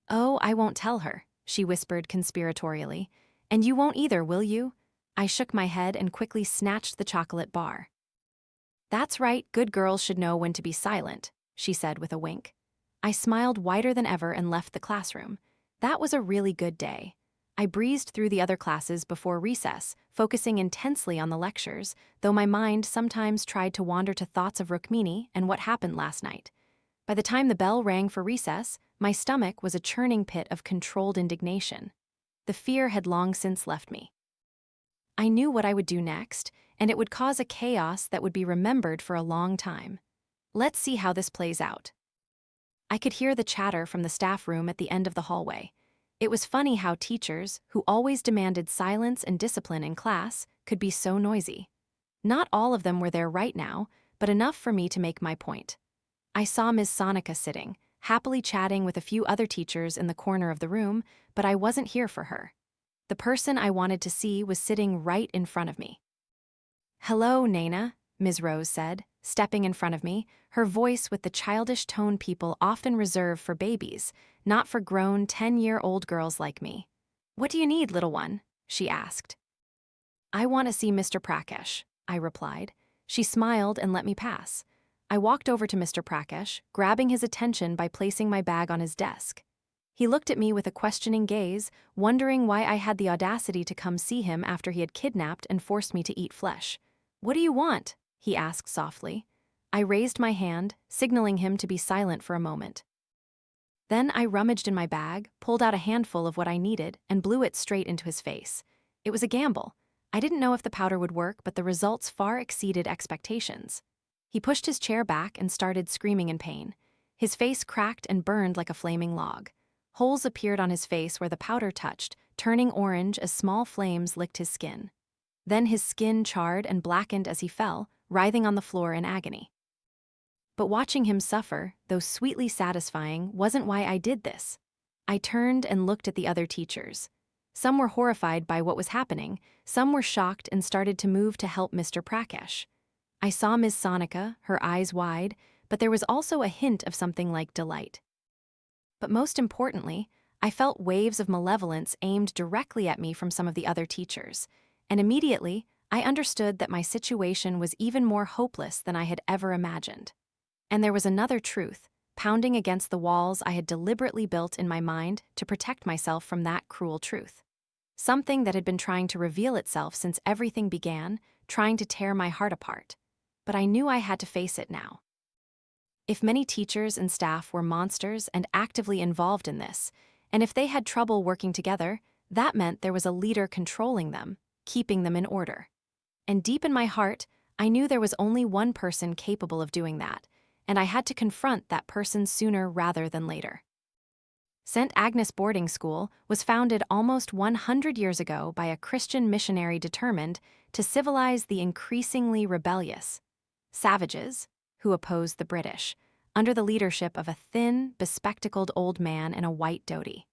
Oh, I won't tell her, she whispered conspiratorially. And you won't either, will you? I shook my head and quickly snatched the chocolate bar. That's right, good girls should know when to be silent, she said with a wink. I smiled wider than ever and left the classroom. That was a really good day. I breezed through the other classes before recess, focusing intensely on the lectures, though my mind sometimes tried to wander to thoughts of Rukmini and what happened last night. By the time the bell rang for recess, my stomach was a churning pit of controlled indignation. The fear had long since left me. I knew what I would do next, and it would cause a chaos that would be remembered for a long time. Let's see how this plays out. I could hear the chatter from the staff room at the end of the hallway. It was funny how teachers, who always demanded silence and discipline in class, could be so noisy. Not all of them were there right now, but enough for me to make my point. I saw Ms. Sonika sitting, happily chatting with a few other teachers in the corner of the room, but I wasn't here for her. The person I wanted to see was sitting right in front of me. Hello, Naina, Ms. Rose said, stepping in front of me, her voice with the childish tone people often reserve for babies, not for grown 10-year-old girls like me. What do you need, little one? She asked. I want to see Mr. Prakash, I replied. She smiled and let me pass. I walked over to Mr. Prakash, grabbing his attention by placing my bag on his desk. He looked at me with a questioning gaze, wondering why I had the audacity to come see him after he had kidnapped and forced me to eat flesh. What do you want? He asked softly. I raised my hand, signaling him to be silent for a moment. Then I rummaged in my bag, pulled out a handful of what I needed, and blew it straight into his face. It was a gamble. I didn't know if the powder would work, but the results far exceeded expectations. He pushed his chair back and started screaming in pain. His face cracked and burned like a flaming log. Holes appeared on his face where the powder touched, turning orange as small flames licked his skin. Then his skin charred and blackened as he fell, writhing on the floor in agony. But watching him suffer, though sweetly satisfying, wasn't why I did this. I turned and looked at the other teachers. Some were horrified by what was happening, some were shocked and started to move to help Mr. Prakash. I saw Ms. Sonika, her eyes wide, but there was also a hint of something like delight. But most importantly, I felt waves of malevolence aimed directly at me from some of the other teachers, and immediately, I understood that my situation was even more hopeless than I had ever imagined. And there was another truth, pounding against the walls I had deliberately built in my mind to protect myself from that cruel truth. Something that had been trying to reveal itself since everything began, trying to tear my heart apart. But I knew I had to face it now. If many teachers and staff were monsters and actively involved in this, and if they had trouble working together, that meant there was a leader controlling them, keeping them in order. And deep in my heart, I knew there was only one person capable of doing that, and I had to confront that person sooner rather than later. St. Agnes Boarding School was founded almost 100 years ago by a Christian missionary determined to civilize the increasingly rebellious savages who opposed the British, under the leadership of a thin, bespectacled old man in a white dhoti.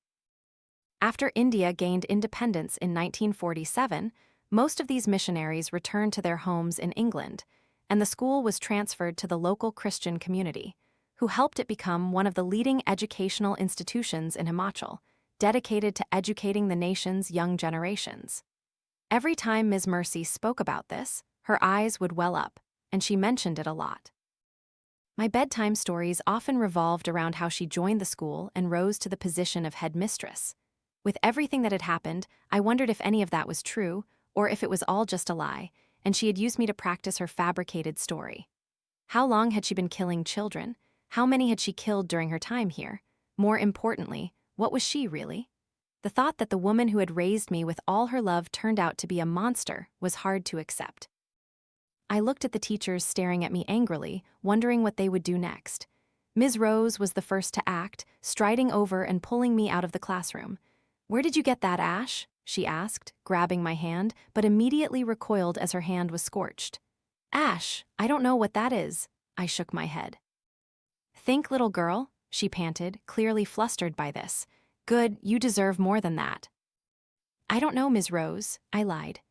After India gained independence in 1947, most of these missionaries returned to their homes in England, and the school was transferred to the local Christian community, who helped it become one of the leading educational institutions in Himachal, dedicated to educating the nation's young generations. Every time Ms. Mercy spoke about this, her eyes would well up, and she mentioned it a lot. My bedtime stories often revolved around how she joined the school and rose to the position of headmistress. With everything that had happened, I wondered if any of that was true, or if it was all just a lie, and she had used me to practice her fabricated story. How long had she been killing children? How many had she killed during her time here? More importantly, what was she really? The thought that the woman who had raised me with all her love turned out to be a monster was hard to accept. I looked at the teachers staring at me angrily, wondering what they would do next. Ms. Rose was the first to act, striding over and pulling me out of the classroom. "Where did you get that ash?" she asked, grabbing my hand, but immediately recoiled as her hand was scorched. "Ash, I don't know what that is." I shook my head. "Think, little girl," she panted, clearly flustered by this. "Good, you deserve more than that." "I don't know, Ms. Rose," I lied.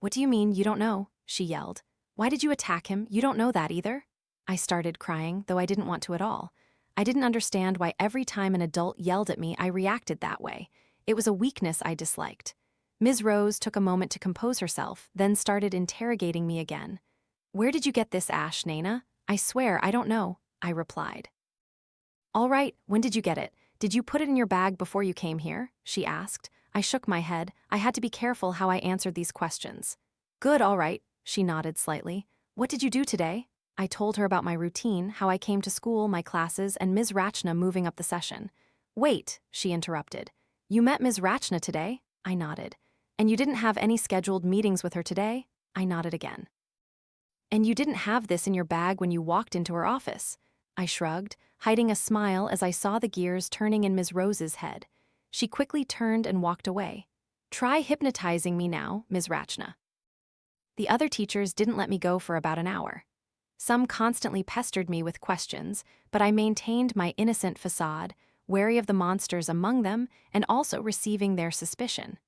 "What do you mean you don't know?" she yelled. "Why did you attack him? You don't know that either?" I started crying, though I didn't want to at all. I didn't understand why every time an adult yelled at me I reacted that way. It was a weakness I disliked. Ms. Rose took a moment to compose herself, then started interrogating me again. "Where did you get this ash, Naina?" "I swear, I don't know," I replied. "All right, when did you get it? Did you put it in your bag before you came here?" she asked. I shook my head. I had to be careful how I answered these questions. "Good, all right," she nodded slightly. "What did you do today?" I told her about my routine, how I came to school, my classes, and Ms. Rachna moving up the session. "Wait," she interrupted. "You met Ms. Rachna today?" I nodded. "And you didn't have any scheduled meetings with her today?" I nodded again. "And you didn't have this in your bag when you walked into her office?" I shrugged, hiding a smile as I saw the gears turning in Ms. Rose's head. She quickly turned and walked away. "Try hypnotizing me now, Ms. Rachna." The other teachers didn't let me go for about an hour. Some constantly pestered me with questions, but I maintained my innocent facade, wary of the monsters among them and also receiving their suspicion.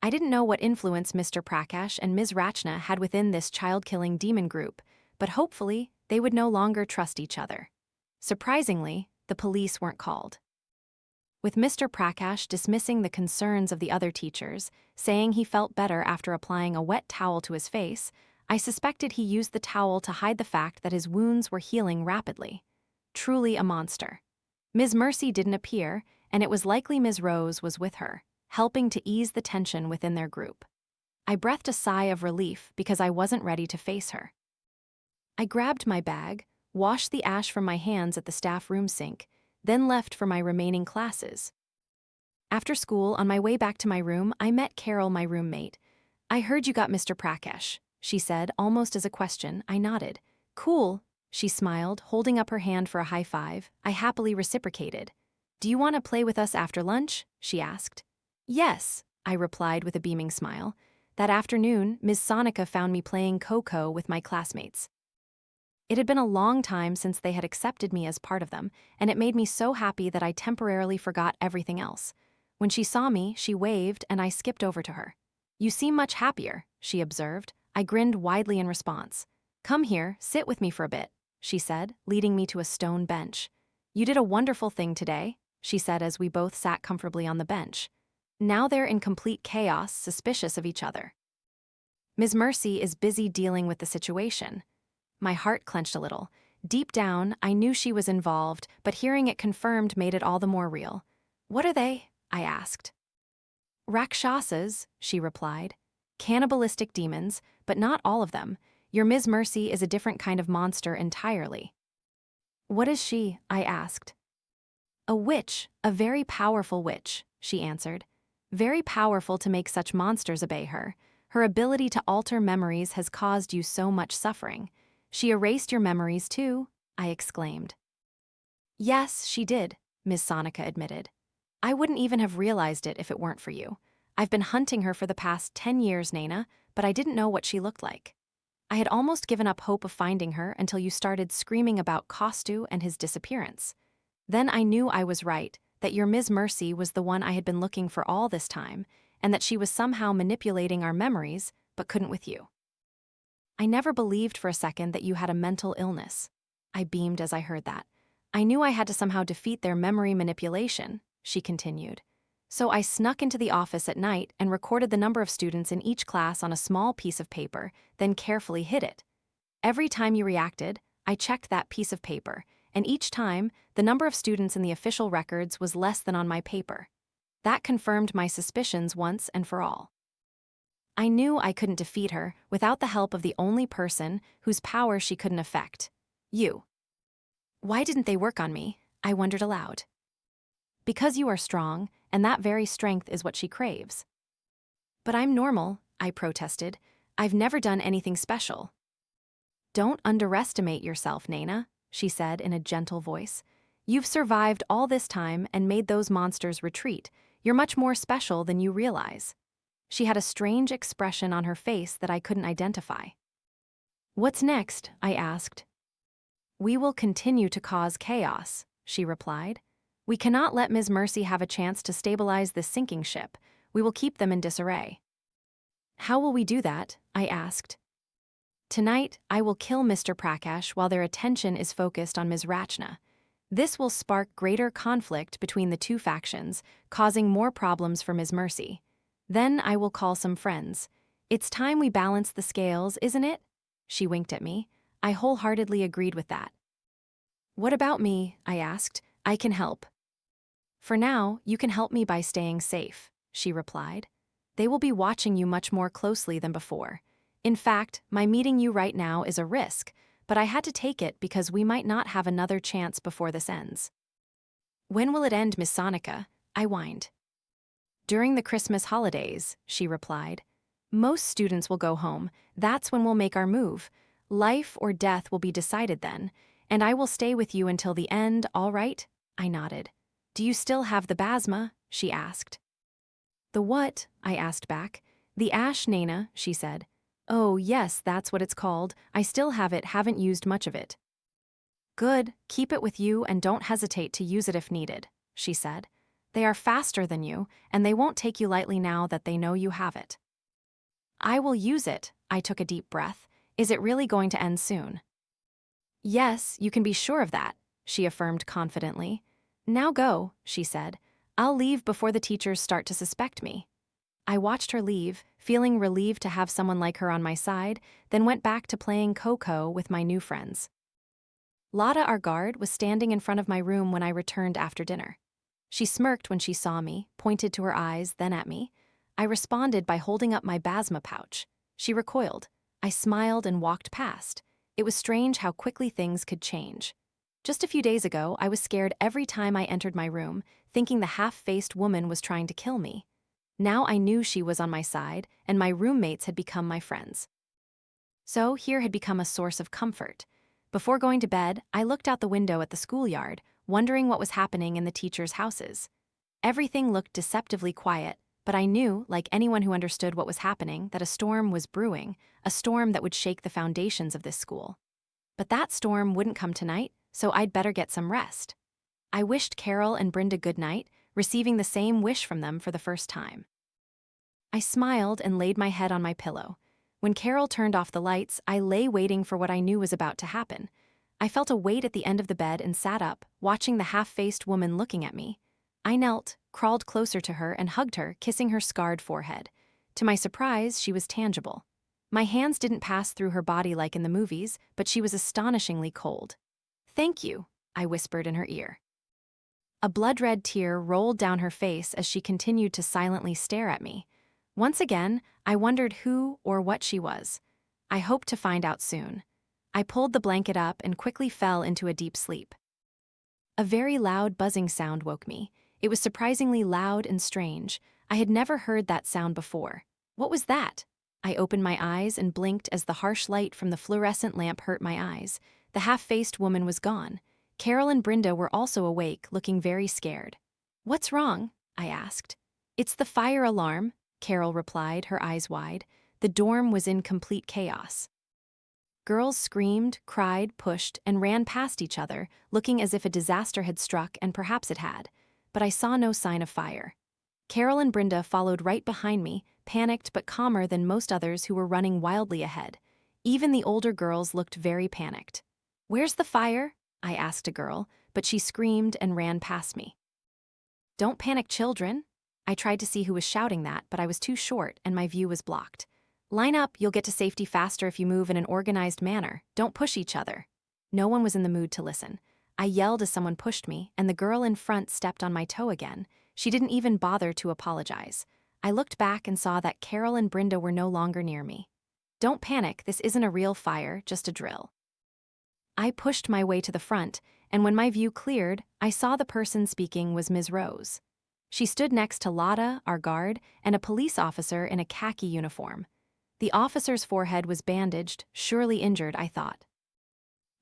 I didn't know what influence Mr. Prakash and Ms. Rachna had within this child-killing demon group, but hopefully they would no longer trust each other. Surprisingly, the police weren't called. With Mr. Prakash dismissing the concerns of the other teachers, saying he felt better after applying a wet towel to his face, I suspected he used the towel to hide the fact that his wounds were healing rapidly. Truly a monster. Ms. Mercy didn't appear, and it was likely Ms. Rose was with her, helping to ease the tension within their group. I breathed a sigh of relief because I wasn't ready to face her. I grabbed my bag, washed the ash from my hands at the staff room sink, then left for my remaining classes. After school, on my way back to my room, I met Carol, my roommate. "I heard you got Mr. Prakash," she said, almost as a question. I nodded. Cool, she smiled, holding up her hand for a high five. I happily reciprocated. Do you want to play with us after lunch? She asked. Yes, I replied with a beaming smile. That afternoon, Ms. Sonica found me playing Coco with my classmates. It had been a long time since they had accepted me as part of them, and it made me so happy that I temporarily forgot everything else. When she saw me, she waved, and I skipped over to her. You seem much happier, she observed. I grinned widely in response. Come here, sit with me for a bit, she said, leading me to a stone bench. You did a wonderful thing today, she said as we both sat comfortably on the bench. Now they're in complete chaos, suspicious of each other. Ms. Mercy is busy dealing with the situation. My heart clenched a little. Deep down, I knew she was involved, but hearing it confirmed made it all the more real. What are they? I asked. Rakshasas, she replied. Cannibalistic demons, but not all of them. Your Ms. Mercy is a different kind of monster entirely. What is she? I asked. A witch, a very powerful witch, she answered. Very powerful to make such monsters obey her. Her ability to alter memories has caused you so much suffering. She erased your memories too, I exclaimed. Yes, she did, Ms. Sonica admitted. I wouldn't even have realized it if it weren't for you. I've been hunting her for the past 10 years, Naina, but I didn't know what she looked like. I had almost given up hope of finding her until you started screaming about Costu and his disappearance. Then I knew I was right, that your Ms. Mercy was the one I had been looking for all this time, and that she was somehow manipulating our memories, but couldn't with you. I never believed for a second that you had a mental illness. I beamed as I heard that. I knew I had to somehow defeat their memory manipulation, she continued. So I snuck into the office at night and recorded the number of students in each class on a small piece of paper, then carefully hid it. Every time you reacted, I checked that piece of paper, and each time, the number of students in the official records was less than on my paper. That confirmed my suspicions once and for all. I knew I couldn't defeat her without the help of the only person whose power she couldn't affect. You. Why didn't they work on me? I wondered aloud. Because you are strong, and that very strength is what she craves. But I'm normal, I protested. I've never done anything special. Don't underestimate yourself, Naina, she said in a gentle voice. You've survived all this time and made those monsters retreat. You're much more special than you realize. She had a strange expression on her face that I couldn't identify. What's next? I asked. We will continue to cause chaos, she replied. We cannot let Ms. Mercy have a chance to stabilize this sinking ship. We will keep them in disarray. How will we do that? I asked. Tonight, I will kill Mr. Prakash while their attention is focused on Ms. Rachna. This will spark greater conflict between the two factions, causing more problems for Ms. Mercy. Then I will call some friends. It's time we balance the scales, isn't it? She winked at me. I wholeheartedly agreed with that. What about me? I asked. I can help. For now, you can help me by staying safe, she replied. They will be watching you much more closely than before. In fact, my meeting you right now is a risk, but I had to take it because we might not have another chance before this ends. When will it end, Miss Sonica? I whined. During the Christmas holidays, she replied. Most students will go home. That's when we'll make our move. Life or death will be decided then, and I will stay with you until the end, all right? I nodded. Do you still have the basma? She asked. The what? I asked back. The ash, Naina, she said. Oh, yes, that's what it's called. I still have it, haven't used much of it. Good, keep it with you and don't hesitate to use it if needed, she said. They are faster than you, and they won't take you lightly now that they know you have it. I will use it, I took a deep breath. Is it really going to end soon? Yes, you can be sure of that, she affirmed confidently. Now go, she said. I'll leave before the teachers start to suspect me. I watched her leave, feeling relieved to have someone like her on my side, then went back to playing Coco with my new friends. Lada, our guard, was standing in front of my room when I returned after dinner. She smirked when she saw me, pointed to her eyes, then at me. I responded by holding up my basma pouch. She recoiled. I smiled and walked past. It was strange how quickly things could change. Just a few days ago, I was scared every time I entered my room, thinking the half-faced woman was trying to kill me. Now I knew she was on my side, and my roommates had become my friends. So here had become a source of comfort. Before going to bed, I looked out the window at the schoolyard, wondering what was happening in the teachers' houses. Everything looked deceptively quiet, but I knew, like anyone who understood what was happening, that a storm was brewing, a storm that would shake the foundations of this school. But that storm wouldn't come tonight, so I'd better get some rest. I wished Carol and Brenda good night, receiving the same wish from them for the first time. I smiled and laid my head on my pillow. When Carol turned off the lights, I lay waiting for what I knew was about to happen. I felt a weight at the end of the bed and sat up, watching the half-faced woman looking at me. I knelt, crawled closer to her, and hugged her, kissing her scarred forehead. To my surprise, she was tangible. My hands didn't pass through her body like in the movies, but she was astonishingly cold. "Thank you," I whispered in her ear. A blood-red tear rolled down her face as she continued to silently stare at me. Once again, I wondered who or what she was. I hoped to find out soon. I pulled the blanket up and quickly fell into a deep sleep. A very loud buzzing sound woke me. It was surprisingly loud and strange. I had never heard that sound before. What was that? I opened my eyes and blinked as the harsh light from the fluorescent lamp hurt my eyes. The half-faced woman was gone. Carol and Brenda were also awake, looking very scared. "What's wrong?" I asked. "It's the fire alarm," Carol replied, her eyes wide. The dorm was in complete chaos. Girls screamed, cried, pushed, and ran past each other, looking as if a disaster had struck, and perhaps it had. But I saw no sign of fire. Carol and Brenda followed right behind me, panicked but calmer than most others who were running wildly ahead. Even the older girls looked very panicked. "Where's the fire?" I asked a girl, but she screamed and ran past me. "Don't panic, children." I tried to see who was shouting that, but I was too short and my view was blocked. "Line up, you'll get to safety faster if you move in an organized manner. Don't push each other." No one was in the mood to listen. I yelled as someone pushed me, and the girl in front stepped on my toe again. She didn't even bother to apologize. I looked back and saw that Carol and Brenda were no longer near me. "Don't panic, this isn't a real fire, just a drill." I pushed my way to the front, and when my view cleared, I saw the person speaking was Ms. Rose. She stood next to Lotta, our guard, and a police officer in a khaki uniform. The officer's forehead was bandaged, surely injured, I thought.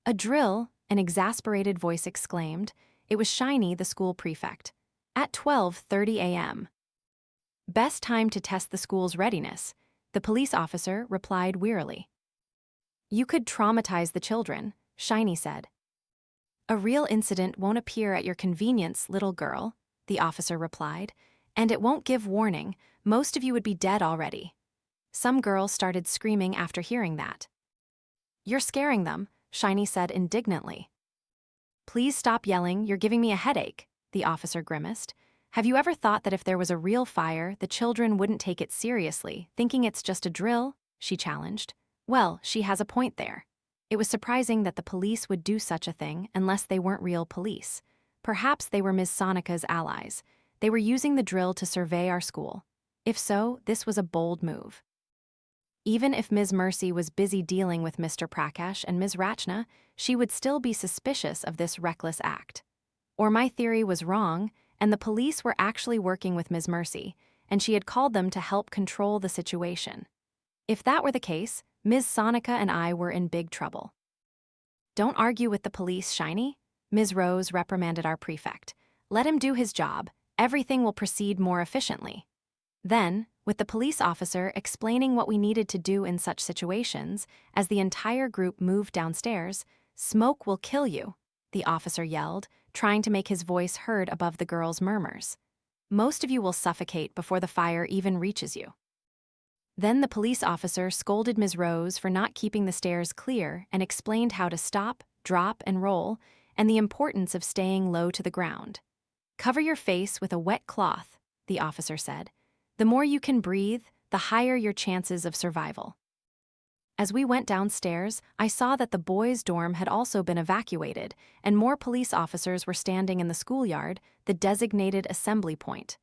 "A drill," an exasperated voice exclaimed. It was Shiny, the school prefect. "At 12:30 a.m. "Best time to test the school's readiness," the police officer replied wearily. "You could traumatize the children," Shiny said. "A real incident won't appear at your convenience, little girl," the officer replied. "And it won't give warning. Most of you would be dead already." Some girls started screaming after hearing that. "You're scaring them," Shiny said indignantly. "Please stop yelling, you're giving me a headache," the officer grimaced. "Have you ever thought that if there was a real fire, the children wouldn't take it seriously, thinking it's just a drill?" she challenged. Well, she has a point there. It was surprising that the police would do such a thing unless they weren't real police. Perhaps they were Ms. Sonica's allies. They were using the drill to survey our school. If so, this was a bold move. Even if Ms. Mercy was busy dealing with Mr. Prakash and Ms. Rachna, she would still be suspicious of this reckless act. Or my theory was wrong, and the police were actually working with Ms. Mercy, and she had called them to help control the situation. If that were the case, Ms. Sonica and I were in big trouble. "Don't argue with the police, Shiny," Ms. Rose reprimanded our prefect. "Let him do his job. Everything will proceed more efficiently." Then, with the police officer explaining what we needed to do in such situations, as the entire group moved downstairs, "Smoke will kill you," the officer yelled, trying to make his voice heard above the girls' murmurs. "Most of you will suffocate before the fire even reaches you." Then the police officer scolded Ms. Rose for not keeping the stairs clear and explained how to stop, drop, and roll, and the importance of staying low to the ground. "Cover your face with a wet cloth," the officer said. "The more you can breathe, the higher your chances of survival." As we went downstairs, I saw that the boys' dorm had also been evacuated, and more police officers were standing in the schoolyard, the designated assembly point.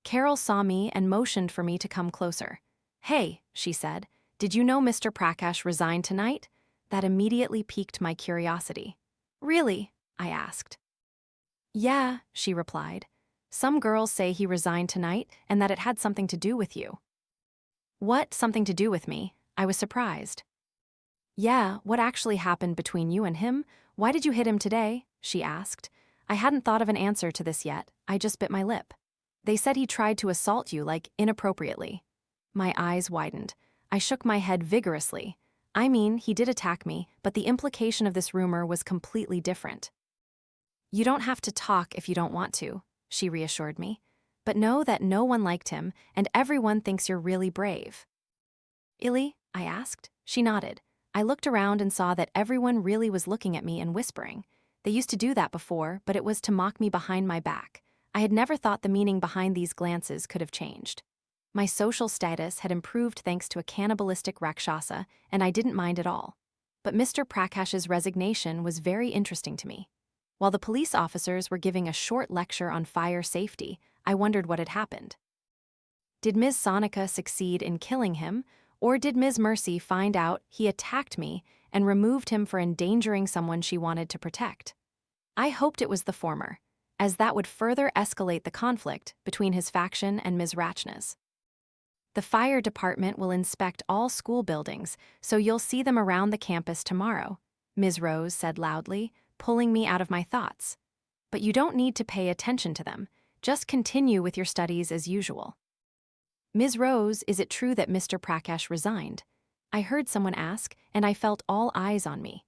Carol saw me and motioned for me to come closer. "Hey," she said, "did you know Mr. Prakash resigned tonight?" That immediately piqued my curiosity. "Really?" I asked. "Yeah," she replied. "Some girls say he resigned tonight and that it had something to do with you." "What, something to do with me?" I was surprised. Yeah, what actually happened between you and him? Why did you hit him today? She asked. I hadn't thought of an answer to this yet, I just bit my lip. They said he tried to assault you, like, inappropriately. My eyes widened. I shook my head vigorously. I mean, he did attack me, but the implication of this rumor was completely different. You don't have to talk if you don't want to, she reassured me. But know that no one liked him, and everyone thinks you're really brave. Illy? I asked. She nodded. I looked around and saw that everyone really was looking at me and whispering. They used to do that before, but it was to mock me behind my back. I had never thought the meaning behind these glances could have changed. My social status had improved thanks to a cannibalistic rakshasa, and I didn't mind at all. But Mr. Prakash's resignation was very interesting to me. While the police officers were giving a short lecture on fire safety, I wondered what had happened. Did Ms. Sonica succeed in killing him, or did Ms. Mercy find out he attacked me and removed him for endangering someone she wanted to protect? I hoped it was the former, as that would further escalate the conflict between his faction and Ms. Rachna's. The fire department will inspect all school buildings, so you'll see them around the campus tomorrow, Ms. Rose said loudly, pulling me out of my thoughts. But you don't need to pay attention to them, just continue with your studies as usual. Ms. Rose, is it true that Mr. Prakash resigned? I heard someone ask, and I felt all eyes on me.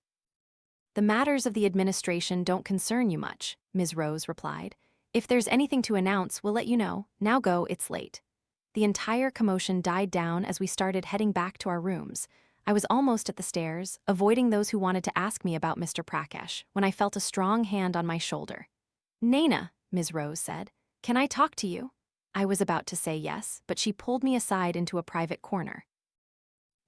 The matters of the administration don't concern you much, Ms. Rose replied. If there's anything to announce, we'll let you know. Now go, it's late. The entire commotion died down as we started heading back to our rooms. I was almost at the stairs, avoiding those who wanted to ask me about Mr. Prakash, when I felt a strong hand on my shoulder. Naina, Ms. Rose said, can I talk to you? I was about to say yes, but she pulled me aside into a private corner.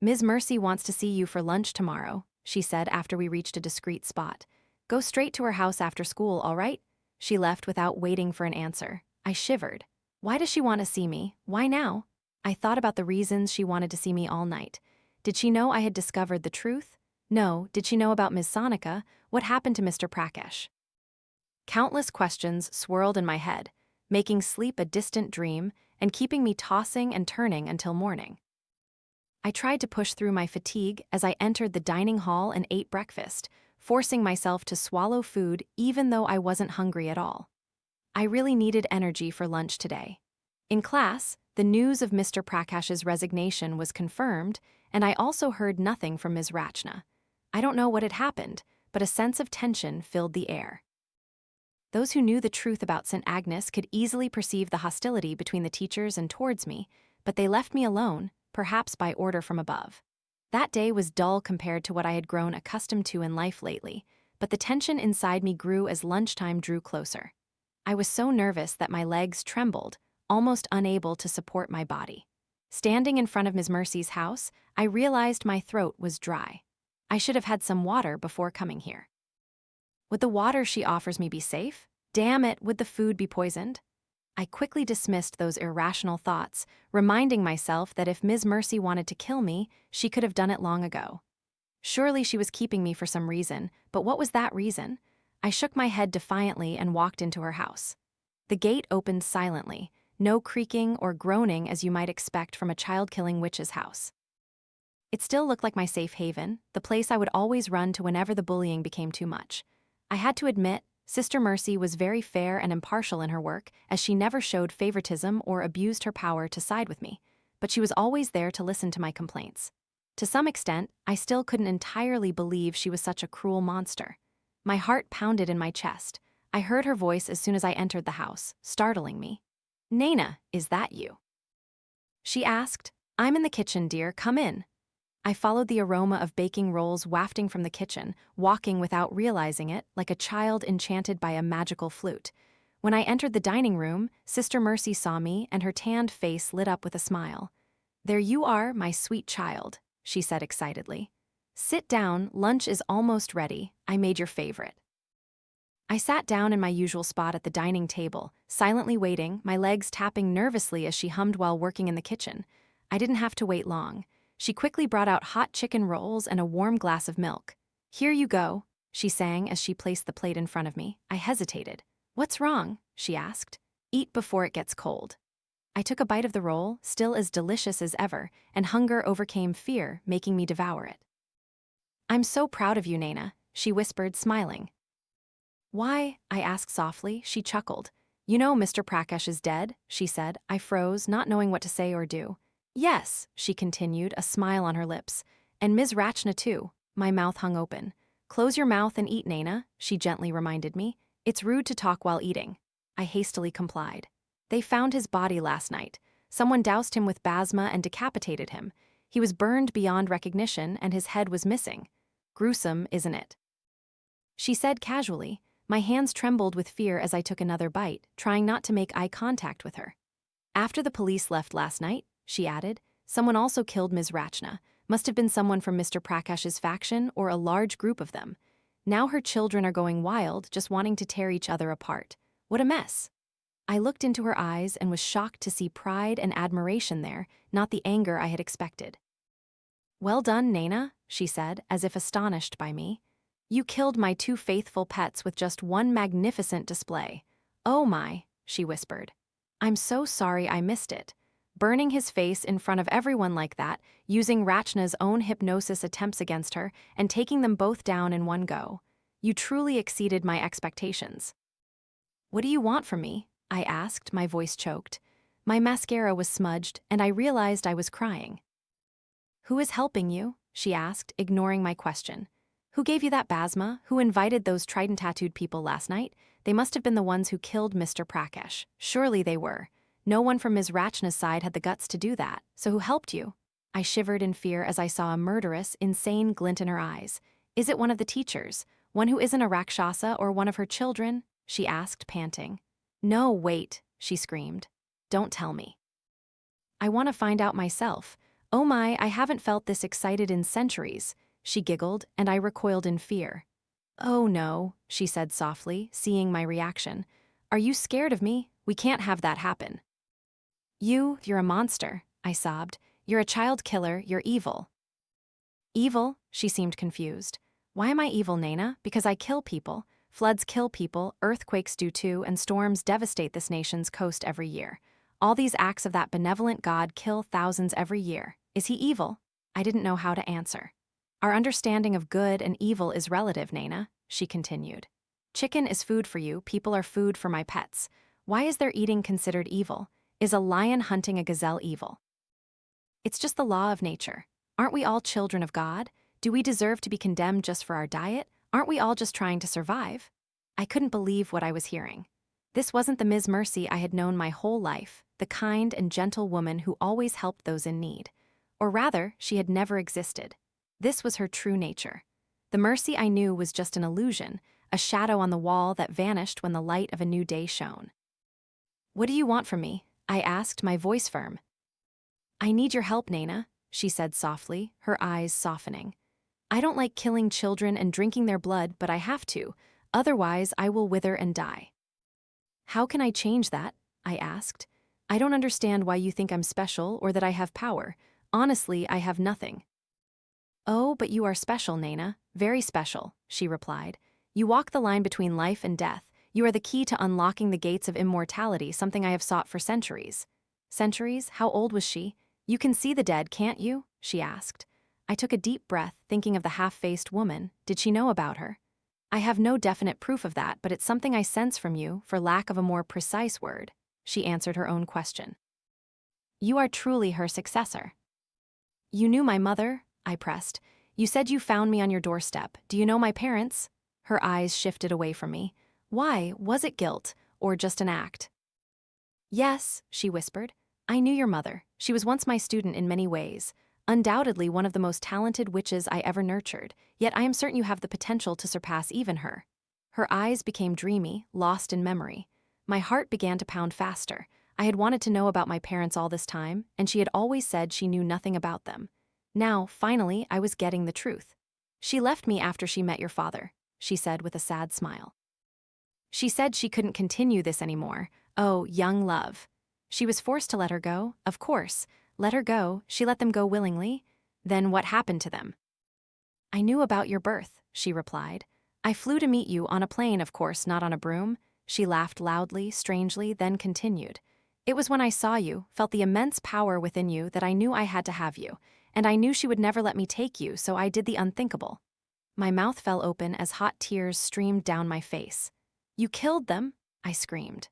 Ms. Mercy wants to see you for lunch tomorrow, she said after we reached a discreet spot. Go straight to her house after school, all right? She left without waiting for an answer. I shivered. Why does she want to see me? Why now? I thought about the reasons she wanted to see me all night. Did she know I had discovered the truth? No. Did she know about Ms. Sonica? What happened to Mr. Prakash? Countless questions swirled in my head, making sleep a distant dream and keeping me tossing and turning until morning. I tried to push through my fatigue as I entered the dining hall and ate breakfast, forcing myself to swallow food even though I wasn't hungry at all. I really needed energy for lunch today. In class, the news of Mr. Prakash's resignation was confirmed, and I also heard nothing from Ms. Rachna. I don't know what had happened, but a sense of tension filled the air. Those who knew the truth about St. Agnes could easily perceive the hostility between the teachers and towards me, but they left me alone, perhaps by order from above. That day was dull compared to what I had grown accustomed to in life lately, but the tension inside me grew as lunchtime drew closer. I was so nervous that my legs trembled, almost unable to support my body. Standing in front of Ms. Mercy's house, I realized my throat was dry. I should have had some water before coming here. Would the water she offers me be safe? Damn it, would the food be poisoned? I quickly dismissed those irrational thoughts, reminding myself that if Ms. Mercy wanted to kill me, she could have done it long ago. Surely she was keeping me for some reason, but what was that reason? I shook my head defiantly and walked into her house. The gate opened silently, no creaking or groaning as you might expect from a child-killing witch's house. It still looked like my safe haven, the place I would always run to whenever the bullying became too much. I had to admit, Sister Mercy was very fair and impartial in her work, as she never showed favoritism or abused her power to side with me, but she was always there to listen to my complaints. To some extent, I still couldn't entirely believe she was such a cruel monster. My heart pounded in my chest. I heard her voice as soon as I entered the house, startling me. Naina, is that you? She asked. I'm in the kitchen, dear, come in. I followed the aroma of baking rolls wafting from the kitchen, walking without realizing it, like a child enchanted by a magical flute. When I entered the dining room, Sister Mercy saw me, and her tanned face lit up with a smile. There you are, my sweet child, she said excitedly. Sit down, lunch is almost ready, I made your favorite. I sat down in my usual spot at the dining table, silently waiting, my legs tapping nervously as she hummed while working in the kitchen. I didn't have to wait long. She quickly brought out hot chicken rolls and a warm glass of milk. Here you go, she sang as she placed the plate in front of me. I hesitated. What's wrong? She asked. Eat before it gets cold. I took a bite of the roll, still as delicious as ever, and hunger overcame fear, making me devour it. I'm so proud of you, Naina, she whispered, smiling. Why? I asked softly. She chuckled. You know Mr. Prakash is dead, she said. I froze, not knowing what to say or do. Yes, she continued, a smile on her lips. And Ms. Rachna too. My mouth hung open. Close your mouth and eat, Naina, she gently reminded me. It's rude to talk while eating. I hastily complied. They found his body last night. Someone doused him with basma and decapitated him. He was burned beyond recognition and his head was missing. Gruesome, isn't it? She said casually. My hands trembled with fear as I took another bite, trying not to make eye contact with her. After the police left last night, she added, someone also killed Ms. Rachna. Must have been someone from Mr. Prakash's faction or a large group of them. Now her children are going wild, just wanting to tear each other apart. What a mess. I looked into her eyes and was shocked to see pride and admiration there, not the anger I had expected. Well done, Naina, she said, as if astonished by me. You killed my two faithful pets with just one magnificent display. Oh my, she whispered. I'm so sorry I missed it. Burning his face in front of everyone like that, using Rachna's own hypnosis attempts against her, and taking them both down in one go. You truly exceeded my expectations. What do you want from me? I asked, my voice choked. My mascara was smudged, and I realized I was crying. Who is helping you? She asked, ignoring my question. Who gave you that basma? Who invited those trident-tattooed people last night? They must have been the ones who killed Mr. Prakash. Surely they were. No one from Ms. Rachna's side had the guts to do that, so who helped you? I shivered in fear as I saw a murderous, insane glint in her eyes. Is it one of the teachers? One who isn't a Rakshasa or one of her children? She asked, panting. No, wait, she screamed. Don't tell me. I want to find out myself. Oh my, I haven't felt this excited in centuries. She giggled, and I recoiled in fear. Oh no, she said softly, seeing my reaction. Are you scared of me? We can't have that happen. You're a monster, I sobbed. You're a child killer, you're evil. Evil? She seemed confused. Why am I evil, Naina? Because I kill people. Floods kill people, earthquakes do too, and storms devastate this nation's coast every year. All these acts of that benevolent God kill thousands every year. Is he evil? I didn't know how to answer. Our understanding of good and evil is relative, Naina, she continued. Chicken is food for you, people are food for my pets. Why is their eating considered evil? Is a lion hunting a gazelle evil? It's just the law of nature. Aren't we all children of God? Do we deserve to be condemned just for our diet? Aren't we all just trying to survive? I couldn't believe what I was hearing. This wasn't the Ms. Mercy I had known my whole life, the kind and gentle woman who always helped those in need. Or rather, she had never existed. This was her true nature. The Mercy I knew was just an illusion, a shadow on the wall that vanished when the light of a new day shone. What do you want from me? I asked, my voice firm. I need your help, Naina, she said softly, her eyes softening. I don't like killing children and drinking their blood, but I have to. Otherwise, I will wither and die. How can I change that? I asked. I don't understand why you think I'm special or that I have power. Honestly, I have nothing. Oh, but you are special, Naina. Very special, she replied. You walk the line between life and death. You are the key to unlocking the gates of immortality, something I have sought for centuries. Centuries? How old was she? You can see the dead, can't you? She asked. I took a deep breath, thinking of the half-faced woman. Did she know about her? I have no definite proof of that, but it's something I sense from you, for lack of a more precise word. She answered her own question. You are truly her successor. You knew my mother? I pressed. You said you found me on your doorstep. Do you know my parents? Her eyes shifted away from me. Why? Was it guilt, or just an act? Yes, she whispered. I knew your mother. She was once my student in many ways. Undoubtedly one of the most talented witches I ever nurtured, yet I am certain you have the potential to surpass even her. Her eyes became dreamy, lost in memory. My heart began to pound faster. I had wanted to know about my parents all this time, and she had always said she knew nothing about them. Now, finally, I was getting the truth. She left me after she met your father, she said with a sad smile. She said she couldn't continue this anymore. Oh, young love. She was forced to let her go, of course. Let her go, she let them go willingly. Then what happened to them? I knew about your birth, she replied. I flew to meet you on a plane, of course, not on a broom. She laughed loudly, strangely, then continued. It was when I saw you, felt the immense power within you that I knew I had to have you. And I knew she would never let me take you, so I did the unthinkable. My mouth fell open as hot tears streamed down my face. "You killed them?" I screamed.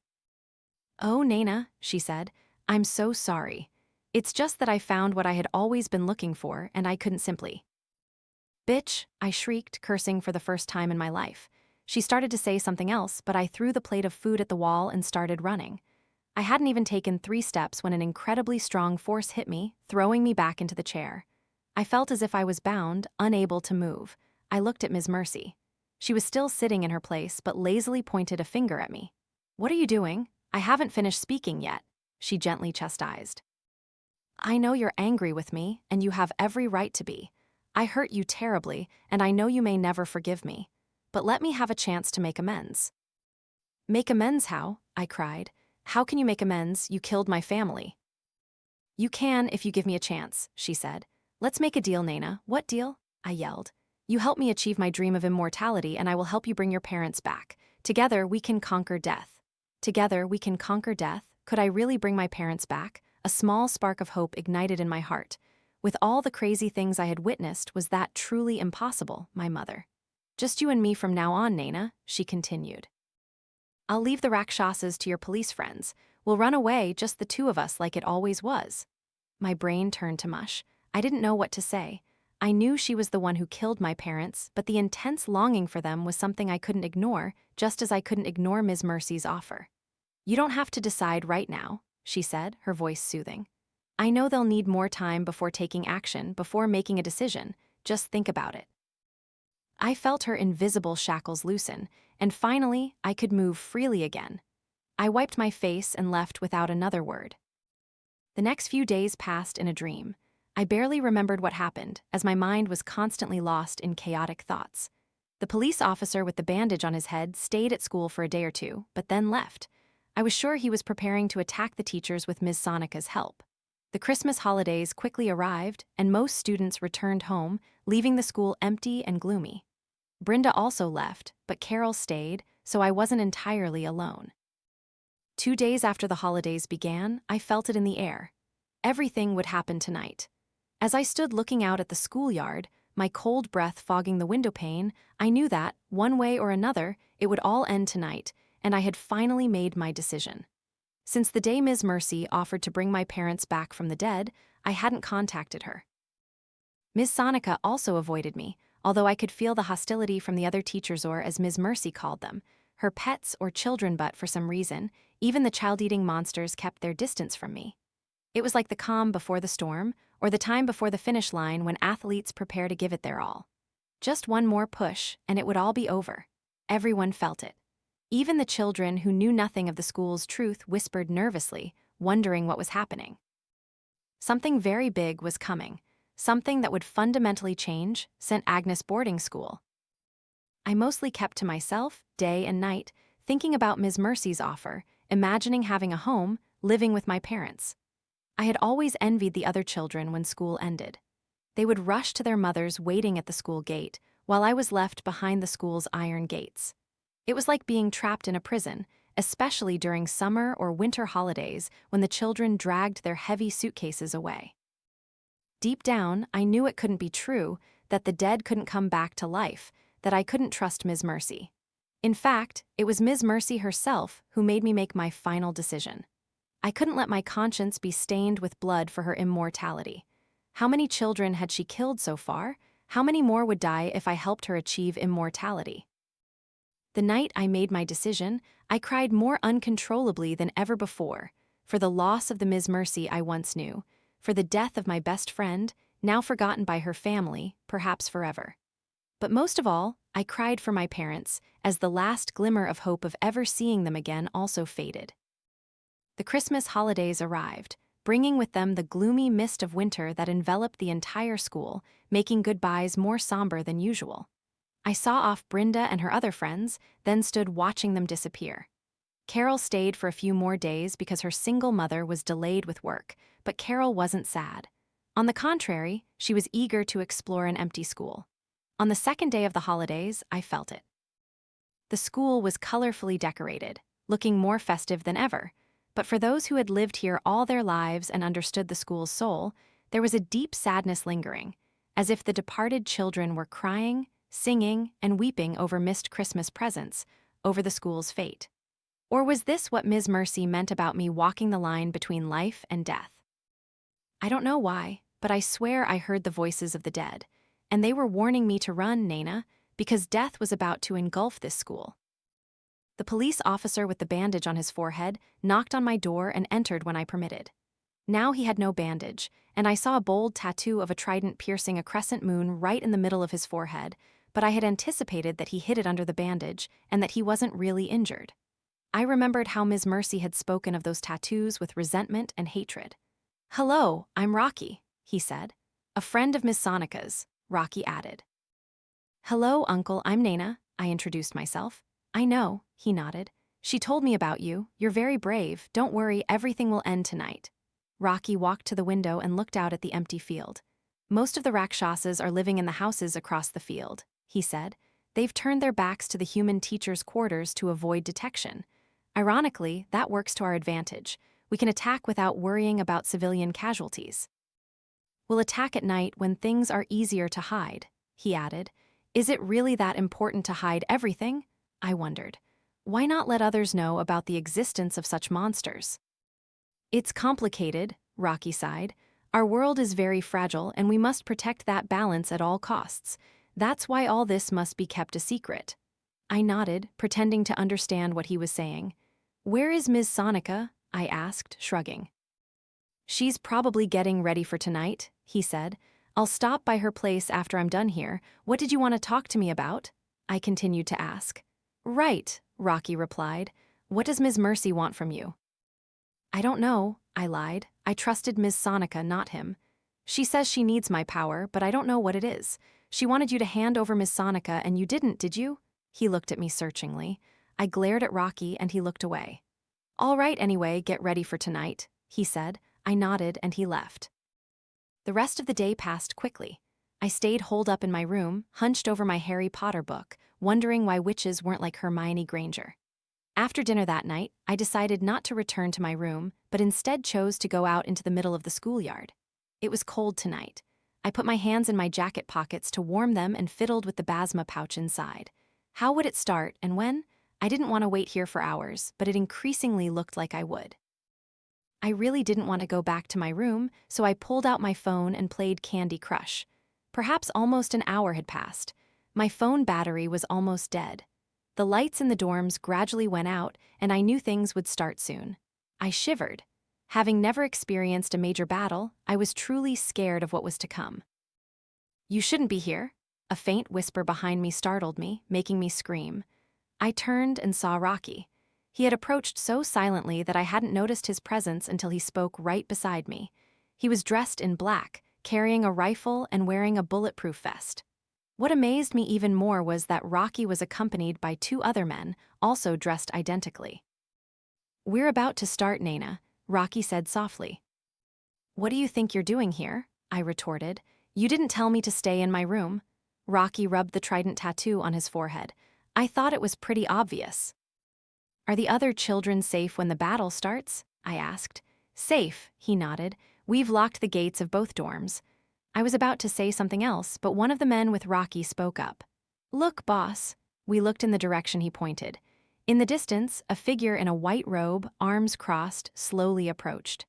"Oh, Naina," she said, "I'm so sorry. It's just that I found what I had always been looking for, and I couldn't simply." "Bitch," I shrieked, cursing for the first time in my life. She started to say something else, but I threw the plate of food at the wall and started running. I hadn't even taken 3 steps when an incredibly strong force hit me, throwing me back into the chair. I felt as if I was bound, unable to move. I looked at Ms. Mercy. She was still sitting in her place, but lazily pointed a finger at me. "What are you doing? I haven't finished speaking yet," she gently chastised. "I know you're angry with me, and you have every right to be. I hurt you terribly, and I know you may never forgive me. But let me have a chance to make amends." "Make amends how?" I cried. "How can you make amends? You killed my family." "You can if you give me a chance," she said. "Let's make a deal, Naina." "What deal?" I yelled. "You help me achieve my dream of immortality, and I will help you bring your parents back. Together, we can conquer death." Together, we can conquer death? Could I really bring my parents back? A small spark of hope ignited in my heart. With all the crazy things I had witnessed, was that truly impossible, my mother? "Just you and me from now on, Naina," she continued. "I'll leave the Rakshasas to your police friends. We'll run away, just the two of us, like it always was." My brain turned to mush. I didn't know what to say. I knew she was the one who killed my parents, but the intense longing for them was something I couldn't ignore, just as I couldn't ignore Ms. Mercy's offer. "You don't have to decide right now," she said, her voice soothing. "I know they'll need more time before taking action, before making a decision. Just think about it." I felt her invisible shackles loosen, and finally, I could move freely again. I wiped my face and left without another word. The next few days passed in a dream. I barely remembered what happened, as my mind was constantly lost in chaotic thoughts. The police officer with the bandage on his head stayed at school for a day or two, but then left. I was sure he was preparing to attack the teachers with Ms. Sonica's help. The Christmas holidays quickly arrived, and most students returned home, leaving the school empty and gloomy. Brenda also left, but Carol stayed, so I wasn't entirely alone. 2 days after the holidays began, I felt it in the air. Everything would happen tonight. As I stood looking out at the schoolyard, my cold breath fogging the windowpane, I knew that, one way or another, it would all end tonight, and I had finally made my decision. Since the day Ms. Mercy offered to bring my parents back from the dead, I hadn't contacted her. Ms. Sonica also avoided me, although I could feel the hostility from the other teachers, or as Ms. Mercy called them, her pets or children, but for some reason, even the child-eating monsters kept their distance from me. It was like the calm before the storm, or the time before the finish line when athletes prepare to give it their all. Just one more push, and it would all be over. Everyone felt it. Even the children who knew nothing of the school's truth whispered nervously, wondering what was happening. Something very big was coming, something that would fundamentally change St. Agnes Boarding School. I mostly kept to myself, day and night, thinking about Ms. Mercy's offer, imagining having a home, living with my parents. I had always envied the other children when school ended. They would rush to their mothers waiting at the school gate, while I was left behind the school's iron gates. It was like being trapped in a prison, especially during summer or winter holidays when the children dragged their heavy suitcases away. Deep down, I knew it couldn't be true, that the dead couldn't come back to life, that I couldn't trust Ms. Mercy. In fact, it was Ms. Mercy herself who made me make my final decision. I couldn't let my conscience be stained with blood for her immortality. How many children had she killed so far? How many more would die if I helped her achieve immortality? The night I made my decision, I cried more uncontrollably than ever before, for the loss of the Ms. Mercy I once knew, for the death of my best friend, now forgotten by her family, perhaps forever. But most of all, I cried for my parents, as the last glimmer of hope of ever seeing them again also faded. The Christmas holidays arrived, bringing with them the gloomy mist of winter that enveloped the entire school, making goodbyes more somber than usual. I saw off Brenda and her other friends, then stood watching them disappear. Carol stayed for a few more days because her single mother was delayed with work, but Carol wasn't sad. On the contrary, she was eager to explore an empty school. On the second day of the holidays, I felt it. The school was colorfully decorated, looking more festive than ever, but for those who had lived here all their lives and understood the school's soul, there was a deep sadness lingering, as if the departed children were crying, singing and weeping over missed Christmas presents, over the school's fate. Or was this what Ms. Mercy meant about me walking the line between life and death? I don't know why, but I swear I heard the voices of the dead, and they were warning me to run, Naina, because death was about to engulf this school. The police officer with the bandage on his forehead knocked on my door and entered when I permitted. Now he had no bandage, and I saw a bold tattoo of a trident piercing a crescent moon right in the middle of his forehead, but I had anticipated that he hid it under the bandage and that he wasn't really injured. I remembered how Ms. Mercy had spoken of those tattoos with resentment and hatred. "Hello, I'm Rocky," he said. "A friend of Miss Sonica's," Rocky added. "Hello, Uncle, I'm Naina," I introduced myself. "I know," he nodded. "She told me about you. You're very brave. Don't worry, everything will end tonight." Rocky walked to the window and looked out at the empty field. "Most of the Rakshasas are living in the houses across the field," he said. "They've turned their backs to the human teachers' quarters to avoid detection. Ironically, that works to our advantage. We can attack without worrying about civilian casualties. We'll attack at night when things are easier to hide," he added. "Is it really that important to hide everything?" I wondered. "Why not let others know about the existence of such monsters?" "It's complicated," Rocky sighed. "Our world is very fragile, and we must protect that balance at all costs. That's why all this must be kept a secret." I nodded, pretending to understand what he was saying. "Where is Ms. Sonica?" I asked, shrugging. "She's probably getting ready for tonight," he said. "I'll stop by her place after I'm done here. What did you want to talk to me about?" I continued to ask. "Right," Rocky replied. "What does Ms. Mercy want from you?" "I don't know," I lied. I trusted Ms. Sonica, not him. "She says she needs my power, but I don't know what it is. She wanted you to hand over Ms. Sonica, and you didn't, did you?" He looked at me searchingly. I glared at Rocky, and he looked away. "All right, anyway, get ready for tonight," he said. I nodded, and he left. The rest of the day passed quickly. I stayed holed up in my room, hunched over my Harry Potter book, wondering why witches weren't like Hermione Granger. After dinner that night, I decided not to return to my room, but instead chose to go out into the middle of the schoolyard. It was cold tonight. I put my hands in my jacket pockets to warm them and fiddled with the basma pouch inside. How would it start, and when? I didn't want to wait here for hours, but it increasingly looked like I would. I really didn't want to go back to my room, so I pulled out my phone and played Candy Crush. Perhaps almost an hour had passed. My phone battery was almost dead. The lights in the dorms gradually went out, and I knew things would start soon. I shivered. Having never experienced a major battle, I was truly scared of what was to come. "You shouldn't be here." A faint whisper behind me startled me, making me scream. I turned and saw Rocky. He had approached so silently that I hadn't noticed his presence until he spoke right beside me. He was dressed in black, carrying a rifle and wearing a bulletproof vest. What amazed me even more was that Rocky was accompanied by two other men, also dressed identically. "We're about to start, Naina," Rocky said softly. "What do you think you're doing here?" I retorted. "You didn't tell me to stay in my room." Rocky rubbed the trident tattoo on his forehead. "I thought it was pretty obvious." "Are the other children safe when the battle starts?" I asked. "Safe," he nodded. "We've locked the gates of both dorms." I was about to say something else, but one of the men with Rocky spoke up. "Look, boss." We looked in the direction he pointed. In the distance, a figure in a white robe, arms crossed, slowly approached.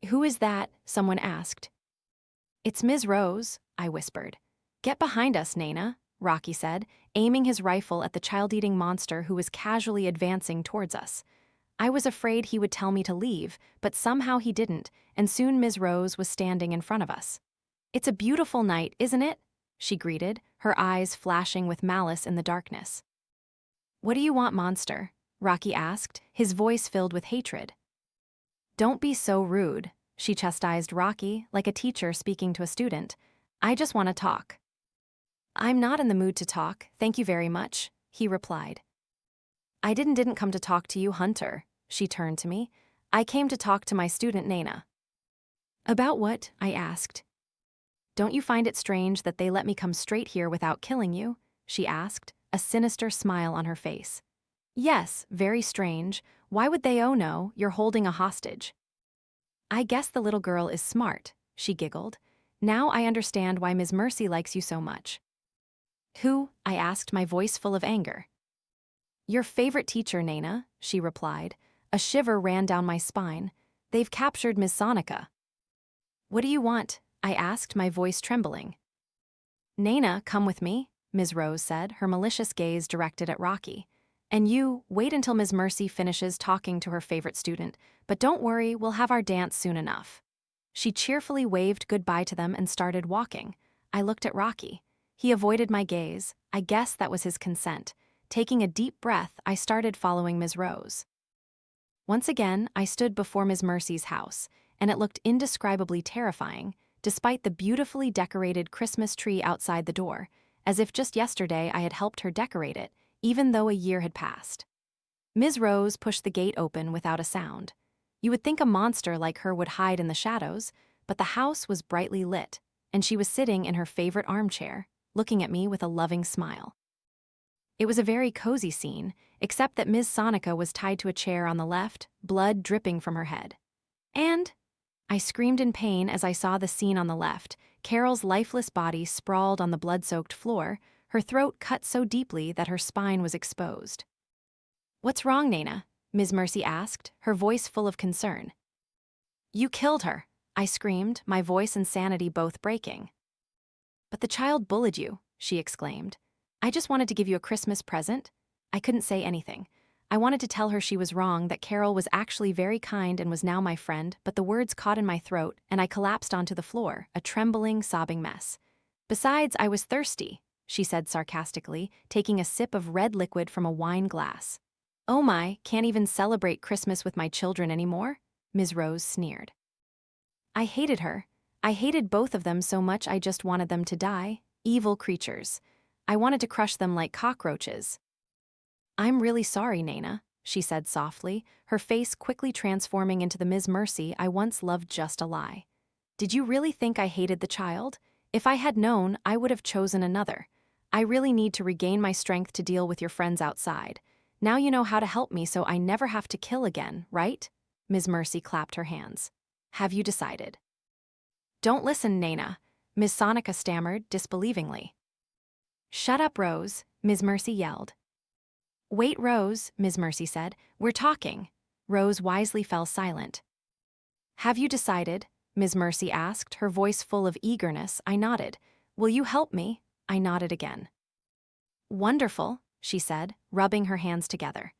"Who is that?" someone asked. "It's Ms. Rose," I whispered. "Get behind us, Naina," Rocky said, aiming his rifle at the child-eating monster who was casually advancing towards us. I was afraid he would tell me to leave, but somehow he didn't, and soon Ms. Rose was standing in front of us. "It's a beautiful night, isn't it?" she greeted, her eyes flashing with malice in the darkness. "What do you want, monster?" Rocky asked, his voice filled with hatred. "Don't be so rude," she chastised Rocky, like a teacher speaking to a student. "I just want to talk." "I'm not in the mood to talk, thank you very much," he replied. I didn't come to talk to you, Hunter," she turned to me. "I came to talk to my student Naina." "About what?" I asked. "Don't you find it strange that they let me come straight here without killing you?" she asked, a sinister smile on her face. "Yes, very strange. Why would they? Oh no, you're holding a hostage." "I guess the little girl is smart," she giggled. "Now I understand why Ms. Mercy likes you so much." Who? I asked, my voice full of anger. Your favorite teacher, Naina, she replied. A shiver ran down my spine. They've captured Miss Sonica. What do you want? I asked, my voice trembling. Naina, come with me, Ms. Rose said, her malicious gaze directed at Rocky. And you, wait until Ms. Mercy finishes talking to her favorite student, but don't worry, we'll have our dance soon enough. She cheerfully waved goodbye to them and started walking. I looked at Rocky. He avoided my gaze. I guess that was his consent. Taking a deep breath, I started following Ms. Rose. Once again, I stood before Ms. Mercy's house, and it looked indescribably terrifying, despite the beautifully decorated Christmas tree outside the door, as if just yesterday I had helped her decorate it, even though a year had passed. Ms. Rose pushed the gate open without a sound. You would think a monster like her would hide in the shadows, but the house was brightly lit, and she was sitting in her favorite armchair, looking at me with a loving smile. It was a very cozy scene, except that Ms. Sonica was tied to a chair on the left, blood dripping from her head. And I screamed in pain as I saw the scene on the left. Carol's lifeless body sprawled on the blood-soaked floor, her throat cut so deeply that her spine was exposed. What's wrong, Naina? Ms. Mercy asked, her voice full of concern. You killed her, I screamed, my voice and sanity both breaking. But the child bullied you, she exclaimed. I just wanted to give you a Christmas present. I couldn't say anything. I wanted to tell her she was wrong, that Carol was actually very kind and was now my friend, but the words caught in my throat, and I collapsed onto the floor, a trembling, sobbing mess. Besides, I was thirsty, she said sarcastically, taking a sip of red liquid from a wine glass. Oh my, can't even celebrate Christmas with my children anymore? Ms. Rose sneered. I hated her. I hated both of them so much I just wanted them to die, evil creatures. I wanted to crush them like cockroaches. I'm really sorry, Naina, she said softly, her face quickly transforming into the Ms. Mercy I once loved just a lie. Did you really think I hated the child? If I had known, I would have chosen another. I really need to regain my strength to deal with your friends outside. Now you know how to help me so I never have to kill again, right? Ms. Mercy clapped her hands. Have you decided? Don't listen, Naina, Ms. Sonica stammered disbelievingly. Shut up, Rose, Ms. Mercy yelled. Wait, Rose, Ms. Mercy said. We're talking. Rose wisely fell silent. Have you decided? Ms. Mercy asked, her voice full of eagerness. I nodded. Will you help me? I nodded again. Wonderful, she said, rubbing her hands together.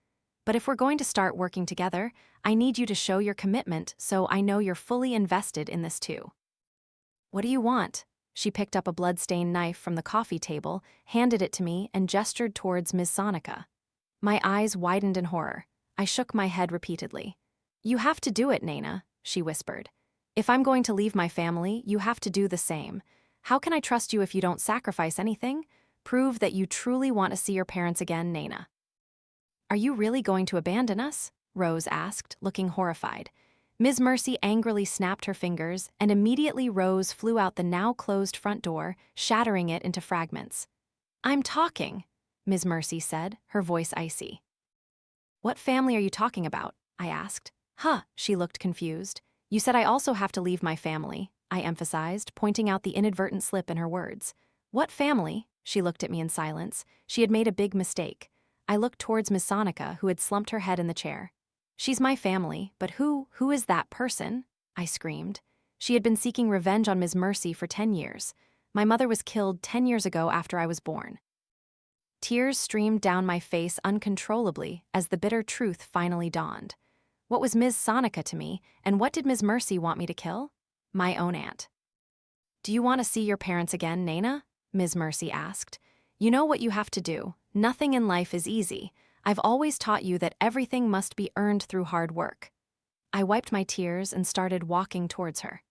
But if we're going to start working together, I need you to show your commitment so I know you're fully invested in this too. What do you want? She picked up a blood-stained knife from the coffee table, handed it to me, and gestured towards Ms. Sonica. My eyes widened in horror. I shook my head repeatedly. You have to do it, Naina, she whispered. If I'm going to leave my family, you have to do the same. How can I trust you if you don't sacrifice anything? Prove that you truly want to see your parents again, Naina. Are you really going to abandon us? Rose asked, looking horrified. Ms. Mercy angrily snapped her fingers, and immediately Rose flew out the now-closed front door, shattering it into fragments. I'm talking, Ms. Mercy said, her voice icy. What family are you talking about? I asked. Huh, she looked confused. You said I also have to leave my family, I emphasized, pointing out the inadvertent slip in her words. What family? She looked at me in silence. She had made a big mistake. I looked towards Miss Sonica, who had slumped her head in the chair. She's my family, but who is that person? I screamed. She had been seeking revenge on Ms. Mercy for 10 years. My mother was killed 10 years ago after I was born. Tears streamed down my face uncontrollably as the bitter truth finally dawned. What was Ms. Sonica to me, and what did Ms. Mercy want me to kill? My own aunt. Do you want to see your parents again, Naina? Ms. Mercy asked. You know what you have to do. Nothing in life is easy. I've always taught you that everything must be earned through hard work. I wiped my tears and started walking towards her.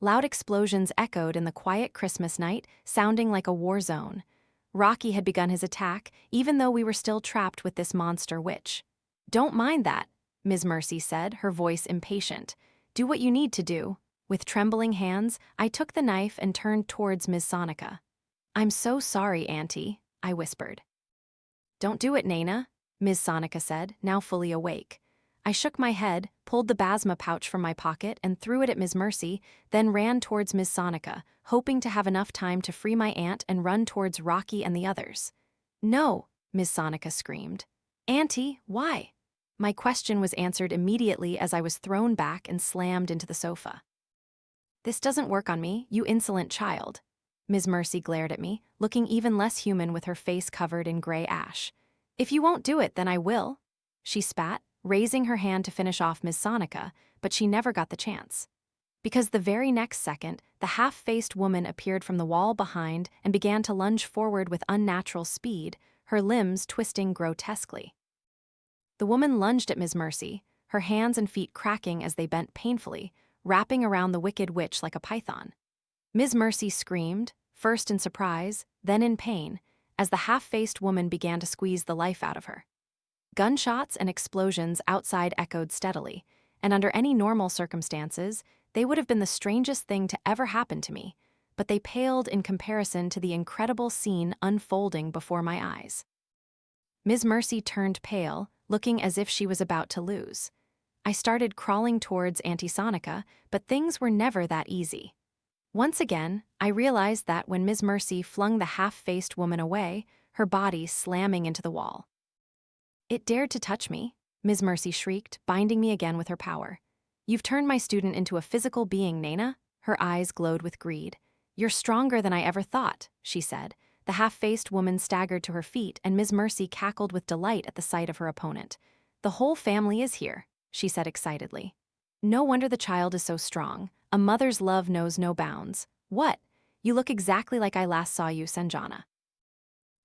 Loud explosions echoed in the quiet Christmas night, sounding like a war zone. Rocky had begun his attack, even though we were still trapped with this monster witch. Don't mind that, Ms. Mercy said, her voice impatient. Do what you need to do. With trembling hands, I took the knife and turned towards Ms. Sonica. I'm so sorry, Auntie, I whispered. Don't do it, Naina, Ms. Sonica said, now fully awake. I shook my head, pulled the basma pouch from my pocket and threw it at Ms. Mercy, then ran towards Ms. Sonica, hoping to have enough time to free my aunt and run towards Rocky and the others. "No," Ms. Sonica screamed. "Auntie, why?" My question was answered immediately as I was thrown back and slammed into the sofa. "This doesn't work on me, you insolent child." Ms. Mercy glared at me, looking even less human with her face covered in gray ash. "If you won't do it, then I will." She spat, raising her hand to finish off Ms. Sonica, but she never got the chance. Because the very next second, the half-faced woman appeared from the wall behind and began to lunge forward with unnatural speed, her limbs twisting grotesquely. The woman lunged at Ms. Mercy, her hands and feet cracking as they bent painfully, wrapping around the wicked witch like a python. Ms. Mercy screamed, first in surprise, then in pain, as the half-faced woman began to squeeze the life out of her. Gunshots and explosions outside echoed steadily, and under any normal circumstances, they would have been the strangest thing to ever happen to me, but they paled in comparison to the incredible scene unfolding before my eyes. Ms. Mercy turned pale, looking as if she was about to lose. I started crawling towards Auntie Sonica, but things were never that easy. Once again, I realized that when Ms. Mercy flung the half-faced woman away, her body slamming into the wall. "It dared to touch me," Ms. Mercy shrieked, binding me again with her power. "You've turned my student into a physical being, Naina." Her eyes glowed with greed. "You're stronger than I ever thought," she said. The half-faced woman staggered to her feet, and Ms. Mercy cackled with delight at the sight of her opponent. "The whole family is here," she said excitedly. "No wonder the child is so strong. A mother's love knows no bounds. What? You look exactly like I last saw you, Sanjana."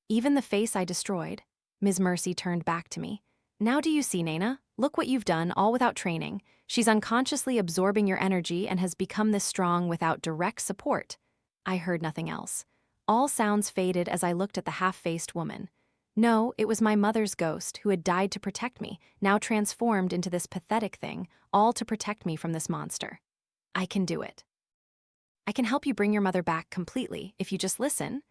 "Even the face I destroyed?" Ms. Mercy turned back to me. "Now do you see, Naina? Look what you've done, all without training. She's unconsciously absorbing your energy and has become this strong without direct support." I heard nothing else. All sounds faded as I looked at the half-faced woman. No, it was my mother's ghost, who had died to protect me, now transformed into this pathetic thing, all to protect me from this monster. "I can do it. I can help you bring your mother back completely, if you just listen."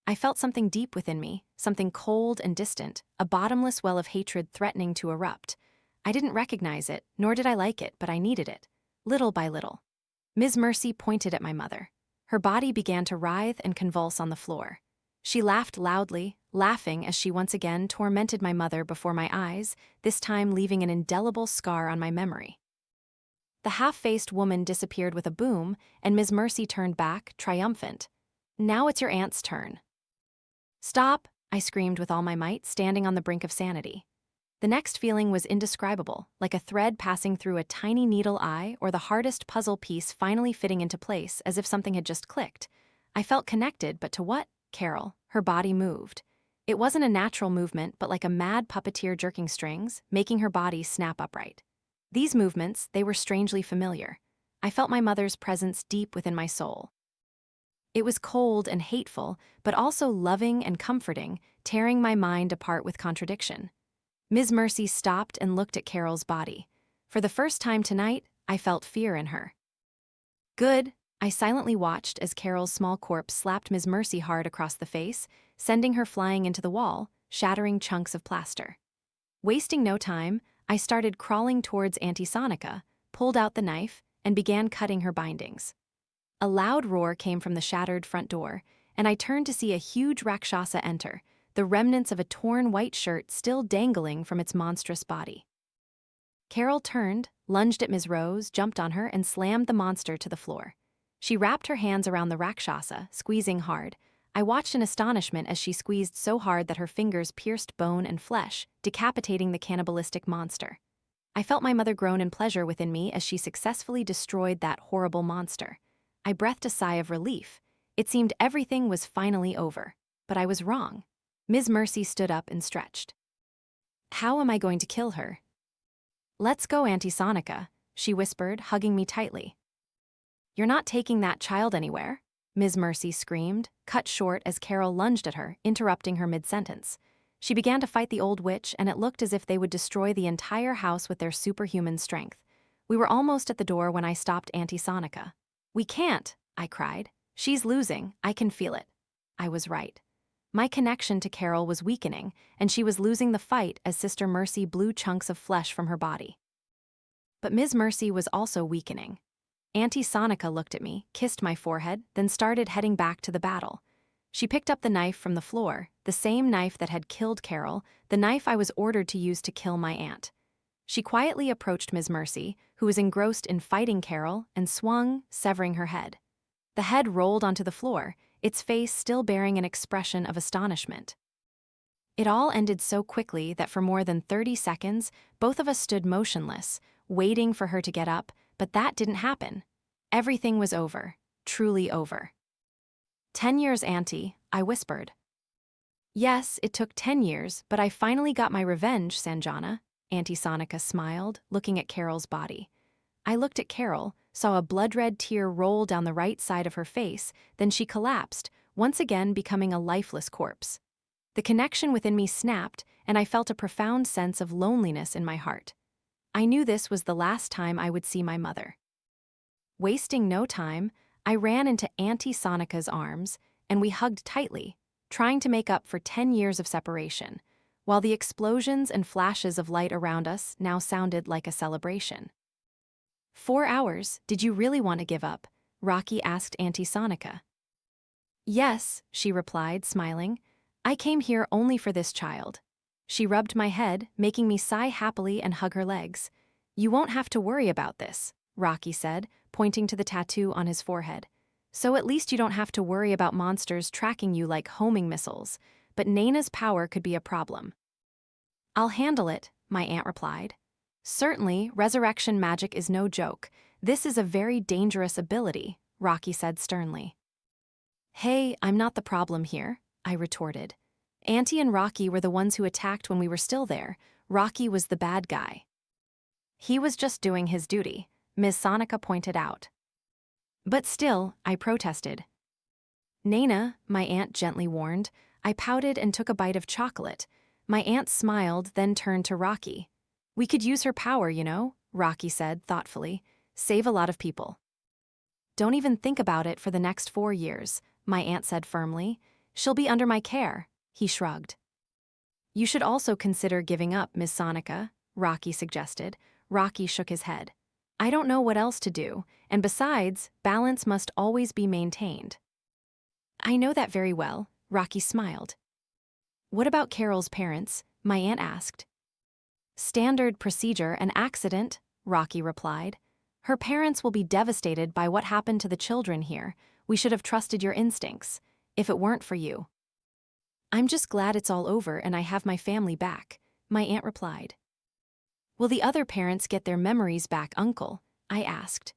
I felt something deep within me, something cold and distant, a bottomless well of hatred threatening to erupt. I didn't recognize it, nor did I like it, but I needed it. Little by little. Ms. Mercy pointed at my mother. Her body began to writhe and convulse on the floor. She laughed loudly, laughing as she once again tormented my mother before my eyes, this time leaving an indelible scar on my memory. The half-faced woman disappeared with a boom, and Ms. Mercy turned back, triumphant. "Now it's your aunt's turn." "Stop!" I screamed with all my might, standing on the brink of sanity. The next feeling was indescribable, like a thread passing through a tiny needle eye or the hardest puzzle piece finally fitting into place, as if something had just clicked. I felt connected, but to what? Carol. Her body moved. It wasn't a natural movement, but like a mad puppeteer jerking strings, making her body snap upright. These movements, they were strangely familiar. I felt my mother's presence deep within my soul. It was cold and hateful, but also loving and comforting, tearing my mind apart with contradiction. Ms. Mercy stopped and looked at Carol's body. For the first time tonight, I felt fear in her. "Good." I silently watched as Carol's small corpse slapped Ms. Mercy hard across the face, sending her flying into the wall, shattering chunks of plaster. Wasting no time, I started crawling towards Auntie Sonica, pulled out the knife, and began cutting her bindings. A loud roar came from the shattered front door, and I turned to see a huge Rakshasa enter, the remnants of a torn white shirt still dangling from its monstrous body. Carol turned, lunged at Ms. Rose, jumped on her, and slammed the monster to the floor. She wrapped her hands around the Rakshasa, squeezing hard. I watched in astonishment as she squeezed so hard that her fingers pierced bone and flesh, decapitating the cannibalistic monster. I felt my mother groan in pleasure within me as she successfully destroyed that horrible monster. I breathed a sigh of relief. It seemed everything was finally over. But I was wrong. Ms. Mercy stood up and stretched. "How am I going to kill her?" "Let's go, Auntie Sonica," she whispered, hugging me tightly. "You're not taking that child anywhere," Ms. Mercy screamed, cut short as Carol lunged at her, interrupting her mid-sentence. She began to fight the old witch, and it looked as if they would destroy the entire house with their superhuman strength. We were almost at the door when I stopped Auntie Sonica. "We can't," I cried. "She's losing, I can feel it." I was right. My connection to Carol was weakening, and she was losing the fight as Sister Mercy blew chunks of flesh from her body. But Ms. Mercy was also weakening. Auntie Sonica looked at me, kissed my forehead, then started heading back to the battle. She picked up the knife from the floor, the same knife that had killed Carol, the knife I was ordered to use to kill my aunt. She quietly approached Ms. Mercy, who was engrossed in fighting Carol, and swung, severing her head. The head rolled onto the floor, its face still bearing an expression of astonishment. It all ended so quickly that for more than 30 seconds, both of us stood motionless, waiting for her to get up, but that didn't happen. Everything was over, truly over. 10 years, Auntie, I whispered. Yes, it took 10 years, but I finally got my revenge, Sanjana, Auntie Sonica smiled, looking at Carol's body. I looked at Carol, saw a blood-red tear roll down the right side of her face, then she collapsed, once again becoming a lifeless corpse. The connection within me snapped, and I felt a profound sense of loneliness in my heart. I knew this was the last time I would see my mother. Wasting no time, I ran into Auntie Sonica's arms, and we hugged tightly, trying to make up for 10 years of separation, while the explosions and flashes of light around us now sounded like a celebration. 4 hours, did you really want to give up? Rocky asked Auntie Sonica. Yes, she replied, smiling. I came here only for this child. She rubbed my head, making me sigh happily and hug her legs. You won't have to worry about this, Rocky said, pointing to the tattoo on his forehead. So at least you don't have to worry about monsters tracking you like homing missiles, but Naina's power could be a problem. I'll handle it, my aunt replied. Certainly, resurrection magic is no joke. This is a very dangerous ability, Rocky said sternly. Hey, I'm not the problem here, I retorted. Auntie and Rocky were the ones who attacked when we were still there. Rocky was the bad guy. He was just doing his duty, Ms. Sonica pointed out. But still, I protested. Naina, my aunt gently warned. I pouted and took a bite of chocolate. My aunt smiled, then turned to Rocky. We could use her power, you know, Rocky said thoughtfully. Save a lot of people. Don't even think about it for the next 4 years, my aunt said firmly. She'll be under my care, he shrugged. You should also consider giving up, Ms. Sonica, Rocky suggested. Rocky shook his head. I don't know what else to do, and besides, balance must always be maintained. I know that very well, Rocky smiled. What about Carol's parents? My aunt asked. Standard procedure, an accident, Rocky replied. Her parents will be devastated by what happened to the children here. We should have trusted your instincts, if it weren't for you. I'm just glad it's all over and I have my family back, my aunt replied. Will the other parents get their memories back, Uncle? I asked.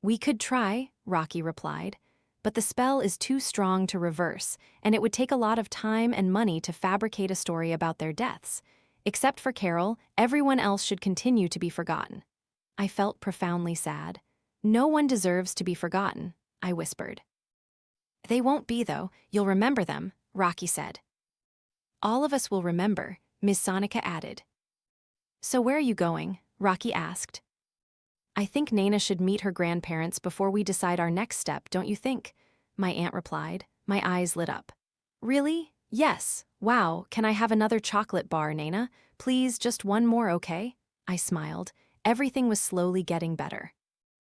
We could try, Rocky replied, but the spell is too strong to reverse, and it would take a lot of time and money to fabricate a story about their deaths. Except for Carol, everyone else should continue to be forgotten. I felt profoundly sad. No one deserves to be forgotten, I whispered. They won't be, though. You'll remember them, Rocky said. All of us will remember, Ms. Sonica added. So where are you going? Rocky asked. I think Naina should meet her grandparents before we decide our next step, don't you think? My aunt replied. My eyes lit up. Really? Yes. Wow, can I have another chocolate bar, Naina? Please, just one more, okay? I smiled. Everything was slowly getting better.